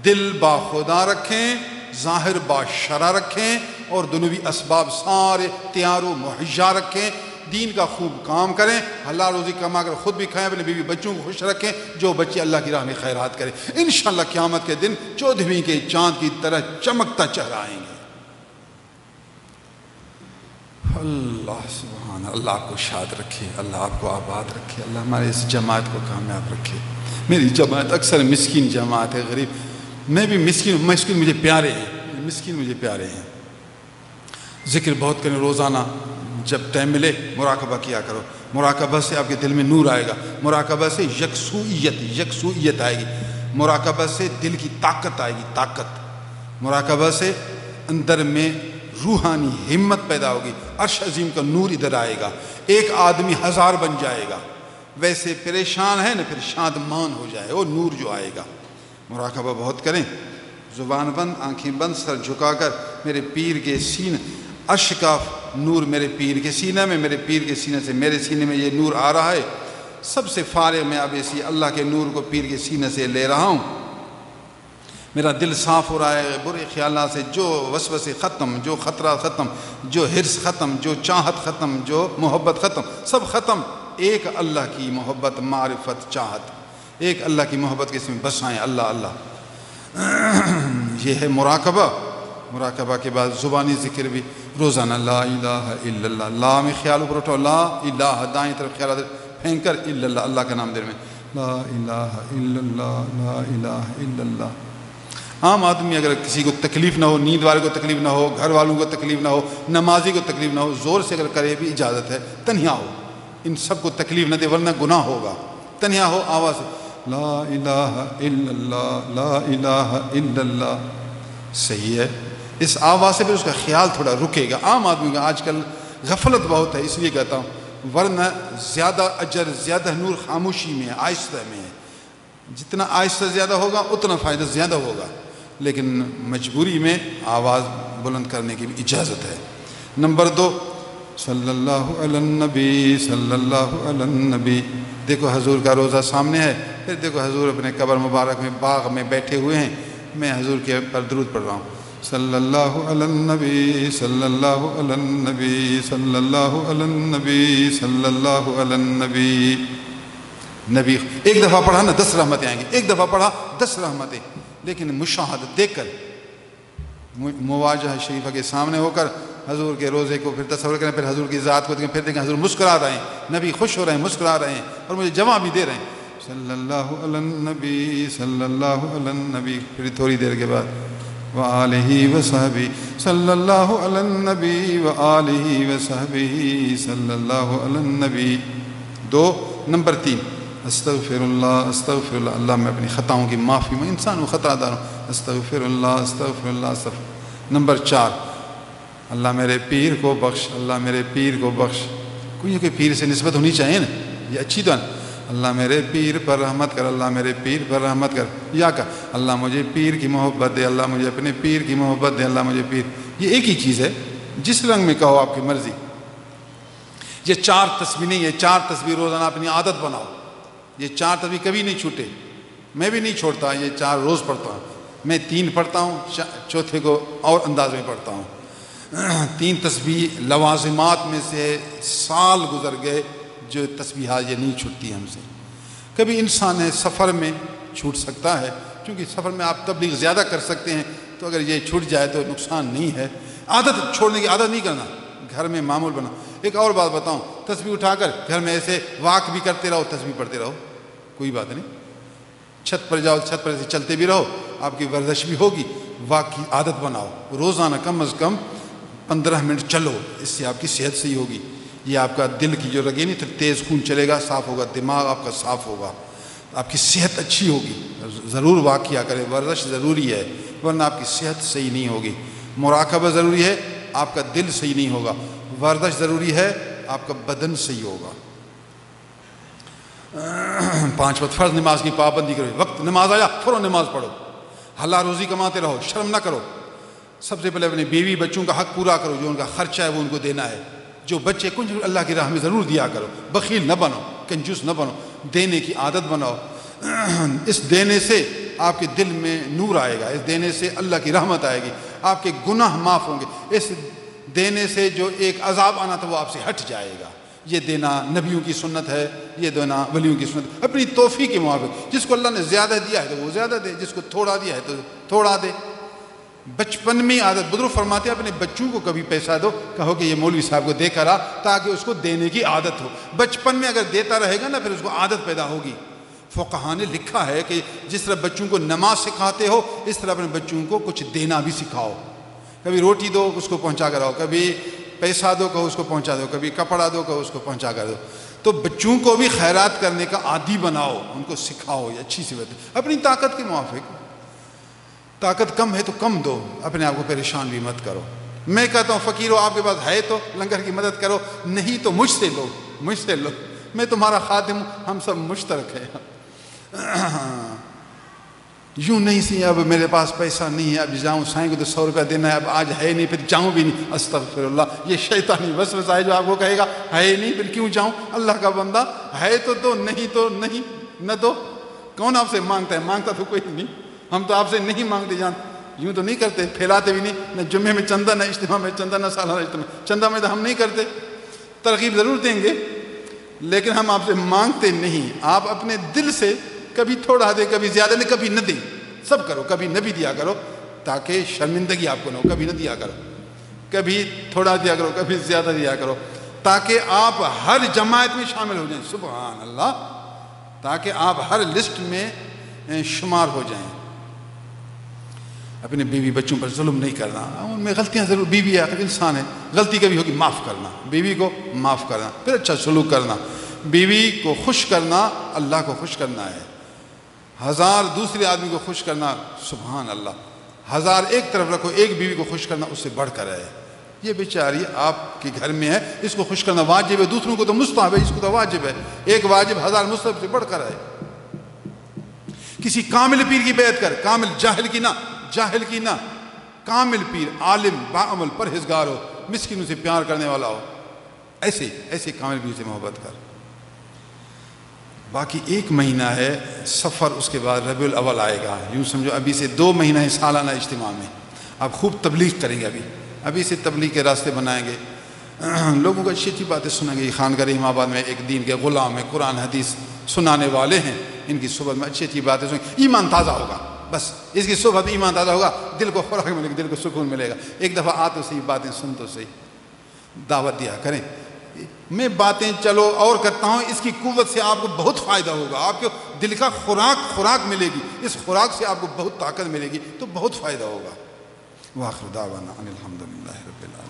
دل با خدا رکھیں، ظاہر با شرع رکھیں، اور دنیوی اسباب سارے تیار و مہیا رکھیں. دین کا خوب کام کریں، حلال روزی کما کر خود بھی کھائیں، اپنے بیوی بچوں کو خوش رکھیں، جو بچے اللہ کی راہ میں خیرات کریں. انشاءاللہ قیامت کے دن 14ویں کے چاند کی طرح چمکتا چہرہ آئیں گے. اللہ سبحان اللہ آپ کو شاد رکھے، اللہ آپ کو آباد رکھے، اللہ ہمارے اس جماعت کو کامیاب رکھے. میری جماعت اکثر مسکین جماعت ہے، غریب. میں بھی مسکین مجھے پیارے ہیں، مسکین مجھے پیارے ہیں. ذکر بہت کریں روزانہ، جب ٹائم ملے مراقبہ کیا کرو. مراقبہ سے آپ کے دل میں نور آئے گا، مراقبہ سے یکسوئیت آئے گی، مراقبہ سے دل کی طاقت آئے گی، طاقت. مراقبہ سے اندر میں روحانی ہمت پیدا ہوگی، عرش عظیم کا نور ادھر آئے گا. ایک آدمی 1000 بن جائے گا. ویسے پریشان ہے نا، پھر شادمان ہو جائے، وہ نور جو آئے گا. مراقبہ بہت کریں، زبان بند، آنکھیں بند، سر جھکا کر میرے پیر کے سینے، عرش کا نور میرے پیر کے سینے میں، میرے پیر کے سینے سے میرے سینے میں یہ نور آ رہا ہے. سب سے فارغ میں اب اسی اللہ کے نور کو پیر کے سینے سے لے رہا ہوں. میرا دل صاف ہو رہا ہے، برے خیالات سے جو وسوسے ختم، جو خطرہ ختم، جو حرص ختم، جو چاہت ختم، جو محبت ختم، سب ختم. ایک اللہ کی محبت، معرفت، چاہت، ایک اللہ کی محبت کے اس میں بس آئیں، اللہ اللہ. یہ ہے مراقبہ. مراقبہ کے بعد زبانی ذکر بھی روزانہ، لا الہ الا اللہ. لا میں خیال اوپر اٹھاؤ، لا الہ دائیں طرف خیال پھینک کر الا اللہ، اللہ کا نام دل میں، لا الہ الا اللہ، لا الہ الا اللہ. عام آدمی اگر کسی کو تکلیف نہ ہو، نیند والے کو تکلیف نہ ہو، گھر والوں کو تکلیف نہ ہو، نمازی کو تکلیف نہ ہو، زور سے اگر کرے بھی اجازت ہے. تنہا ہو، ان سب کو تکلیف نہ دے ورنہ گناہ ہوگا. تنہا ہو، آواز سے لا الہ الا اللہ، لا الہ الا اللہ. صحیح ہے، اس آواز سے پھر اس کا خیال تھوڑا رکے گا. عام آدمی کا آج کل غفلت بہت ہے، اس لیے کہتا ہوں، ورنہ زیادہ اجر، زیادہ نور خاموشی میں ہے، آہستہ میں ہے. جتنا آہستہ زیادہ ہوگا اتنا فائدہ زیادہ ہوگا، لیکن مجبوری میں آواز بلند کرنے کی بھی اجازت ہے. نمبر 2، صلی اللہ علی النبی صلی اللہ علی النبی. دیکھو حضور کا روضہ سامنے ہے، پھر دیکھو حضور اپنے قبر مبارک میں باغ میں بیٹھے ہوئے ہیں، میں حضور کے پر درود پڑھ رہا ہوں. صلی اللہ علی النبی صلی اللہ علی النبی صلی اللہ علی النبی صلی اللہ علی النبی. نبی ایک دفعہ پڑھا نا 10 رحمتیں آئیں گی، ایک دفعہ پڑھا 10 رحمتیں. لیکن مشاہدہ دیکھ کر، مواجہہ شریفہ کے سامنے ہو کر حضور کے روزے کو پھر تصور کریں، پھر حضور کی ذات کو دیکھیں، پھر دیکھیں حضور مسکرا رہے ہیں، نبی خوش ہو رہے ہیں، مسکرا رہے ہیں اور مجھے جواب بھی دے رہے ہیں. صلی اللہ علی النبی صلی اللہ علی النبی. پھر تھوڑی دیر کے بعد وآلہ وصحبہ صلی اللہ علی النبی وآلہ وصحبہ صلی اللہ علی النبی. 2 نمبر 3 استغفر اللہ استغفر اللہ. اللہ میں اپنی خطاؤں کی معافی، میں انسان ہوں، خطا دار ہوں. استغفر اللہ استغفر اللہ استغفر. نمبر 4 اللہ میرے پیر کو بخش، اللہ میرے پیر کو بخش. کوئی پیر سے نسبت ہونی چاہیے نا، یہ اچھی تو ہے. اللہ میرے پیر پر رحمت کر، اللہ میرے پیر پر رحمت کر. یا کہ اللہ مجھے پیر کی محبت دے، اللہ مجھے اپنے پیر کی محبت دے، اللہ مجھے پیر. یہ ایک ہی چیز ہے، جس رنگ میں کہو آپ کی مرضی. یہ 4 تسبیح نہیں، یہ 4 تسبیح روزانہ اپنی عادت بناؤ. یہ 4 تسبیح کبھی نہیں چھوٹے، میں بھی نہیں چھوڑتا. یہ 4 روز پڑھتا ہوں. میں 3 پڑھتا ہوں، چوتھے کو اور انداز میں پڑھتا ہوں. 3 تسبیح لوازمات میں سے سال گزر گئے جو تسبیحات یہ نہیں چھوٹتی ہم سے. کبھی انسان ہے سفر میں چھوٹ سکتا ہے، کیونکہ سفر میں آپ تبلیغ زیادہ کر سکتے ہیں، تو اگر یہ چھوٹ جائے تو نقصان نہیں ہے. عادت چھوڑنے کی عادت نہیں کرنا، گھر میں معمول بنا. ایک اور بات بتاؤں، تسبیح اٹھا کر گھر میں ایسے واک بھی کرتے رہو، تسبیح پڑھتے رہو، کوئی بات نہیں. چھت پر جاؤ، چھت پر ایسے چلتے بھی رہو، آپ کی ورزش بھی ہوگی. واک کی عادت بناؤ، روزانہ کم از کم 15 منٹ چلو، اس سے آپ کی صحت صحیح ہوگی. یہ آپ کا دل کی جو رگیں نہیں، تیز خون چلے گا، صاف ہوگا، دماغ آپ کا صاف ہوگا، آپ کی صحت اچھی ہوگی. ضرور واک کیا کرے، ورزش ضروری ہے، ورنہ آپ کی صحت صحیح نہیں ہوگی. مراقبہ ضروری ہے، آپ کا دل صحیح نہیں ہوگا. ورزش ضروری ہے، آپ کا بدن صحیح ہوگا. 5 وقت فرض نماز کی پابندی کرو. وقت نماز آیا فوراً نماز پڑھو. حلال روزی کماتے رہو، شرم نہ کرو. سب سے پہلے اپنے بیوی بچوں کا حق پورا کرو، جو ان کا خرچہ ہے وہ ان کو دینا ہے. جو بچے کچھ اللہ کی راہ میں ضرور دیا کرو. بخیل نہ بنو، کنجوس نہ بنو، دینے کی عادت بناؤ. اس دینے سے آپ کے دل میں نور آئے گا، اس دینے سے اللہ کی رحمت آئے گی، آپ کے گناہ معاف ہوں گے. اس دینے سے جو ایک عذاب آنا تھا وہ آپ سے ہٹ جائے گا. یہ دینا نبیوں کی سنت ہے، یہ دینا ولیوں کی سنت. اپنی توفیق کے موافق، جس کو اللہ نے زیادہ دیا ہے تو وہ زیادہ دے، جس کو تھوڑا دیا ہے تو تھوڑا دے. بچپن میں عادت، بزرگ فرماتے ہیں اپنے بچوں کو کبھی پیسہ دو، کہو کہ یہ مولوی صاحب کو دے کر آ، تاکہ اس کو دینے کی عادت ہو. بچپن میں اگر دیتا رہے گا نا، پھر اس کو عادت پیدا ہوگی. فقہاء نے لکھا ہے کہ جس طرح بچوں کو نماز سکھاتے ہو، اس طرح اپنے بچوں کو کچھ دینا بھی سکھاؤ. کبھی روٹی دو، اس کو پہنچا کر آؤ، کبھی پیسہ دو، کہو اس کو پہنچا دو، کبھی کپڑا دو، کہو اس کو پہنچا کر دو. تو بچوں کو بھی خیرات کرنے کا عادی بناؤ، ان کو سکھاؤ. یہ اچھی صفت ہے. اپنی طاقت کے موافق، طاقت کم ہے تو کم دو، اپنے آپ کو پریشان بھی مت کرو. میں کہتا ہوں فقیر ہو، آپ کے پاس ہے تو لنگر کی مدد کرو، نہیں تو مجھ سے لو، مجھ سے لو. میں تمہارا خادم ہوں، ہم سب مشترک ہیں. یوں نہیں سی اب میرے پاس پیسہ نہیں ہے، اب جاؤں سائیں کو تو 100 روپیہ دینا ہے، اب آج ہے نہیں، پھر جاؤں بھی نہیں. استغفر اللہ. یہ شیطانی وسوسہ ہے جو آپ کو کہے گا ہے نہیں پھر کیوں جاؤں. اللہ کا بندہ ہے تو دو، نہیں تو نہیں، نہ دو. کون آپ سے مانگتا ہے؟ مانگتا تو کوئی نہیں. ہم تو آپ سے نہیں مانگتے جان، یوں تو نہیں کرتے، پھیلاتے بھی نہیں. نہ جمعے میں چندہ، نہ اجتماع میں چندہ، نہ سالانہ اجتماع. چندہ میں تو ہم نہیں کرتے، ترغیب ضرور دیں گے لیکن ہم آپ سے مانگتے نہیں. آپ اپنے دل سے کبھی تھوڑا دے، کبھی زیادہ دے، کبھی نہ دیں. سب کرو، کبھی نہ بھی دیا کرو تاکہ شرمندگی آپ کو نہ ہو. کبھی نہ دیا کرو، کبھی تھوڑا دیا کرو، کبھی زیادہ دیا کرو، تاکہ آپ ہر جماعت میں شامل ہو جائیں. سبحان اللہ. تاکہ آپ ہر لسٹ میں شمار ہو جائیں. اپنے بیوی بچوں پر ظلم نہیں کرنا. ان میں غلطیاں ضرور، بیوی آخر انسان ہے، غلطی کبھی ہوگی، معاف کرنا، بیوی کو معاف کرنا، پھر اچھا سلوک کرنا. بیوی کو خوش کرنا اللہ کو خوش کرنا ہے. 1000 دوسرے آدمی کو خوش کرنا، سبحان اللہ، 1000 ایک طرف رکھو، ایک بیوی کو خوش کرنا اس سے بڑھ کر ہے. یہ بیچاری آپ کے گھر میں ہے، اس کو خوش کرنا واجب ہے. دوسروں کو تو مستحب ہے، اس کو تو واجب ہے. ایک واجب 1000 مستحب سے بڑھ کر ہے. کسی کامل پیر کی بیعت کر، کامل، جاہل کی نہ، جاہل کی نہ. کامل پیر، عالم، باعمل، پرہیزگار ہو، مسکینوں سے پیار کرنے والا ہو. ایسے کامل بیوی سے محبت کر۔ باقی 1 مہینہ ہے سفر، اس کے بعد ربیع الاول آئے گا، یوں سمجھو ابھی سے 2 مہینہ ہے سالانہ اجتماع میں، آپ خوب تبلیغ کریں گے، ابھی سے تبلیغ کے راستے بنائیں گے، لوگوں کو اچھی باتیں سنائیں گے۔ خانقاہ رحیم آباد میں ایک دین کے غلام ہیں، قرآن حدیث سنانے والے ہیں، ان کی صحبت میں اچھی باتیں سنیں، ایمان تازہ ہوگا، بس اس کی صحبت میں ایمان تازہ ہوگا، دل کو خوراک ملے گی، دل کو سکون ملے گا۔ ایک دفعہ آ تو صحیح، باتیں سن تو صحیح، دعوت دیا کریں۔ میں باتیں چلو اور کرتا ہوں، اس کی قوت سے آپ کو بہت فائدہ ہوگا، آپ کو دل کا خوراک ملے گی، اس خوراک سے آپ کو بہت طاقت ملے گی، تو بہت فائدہ ہوگا۔ وآخر دعوانا ان الحمد للہ رب العالمین۔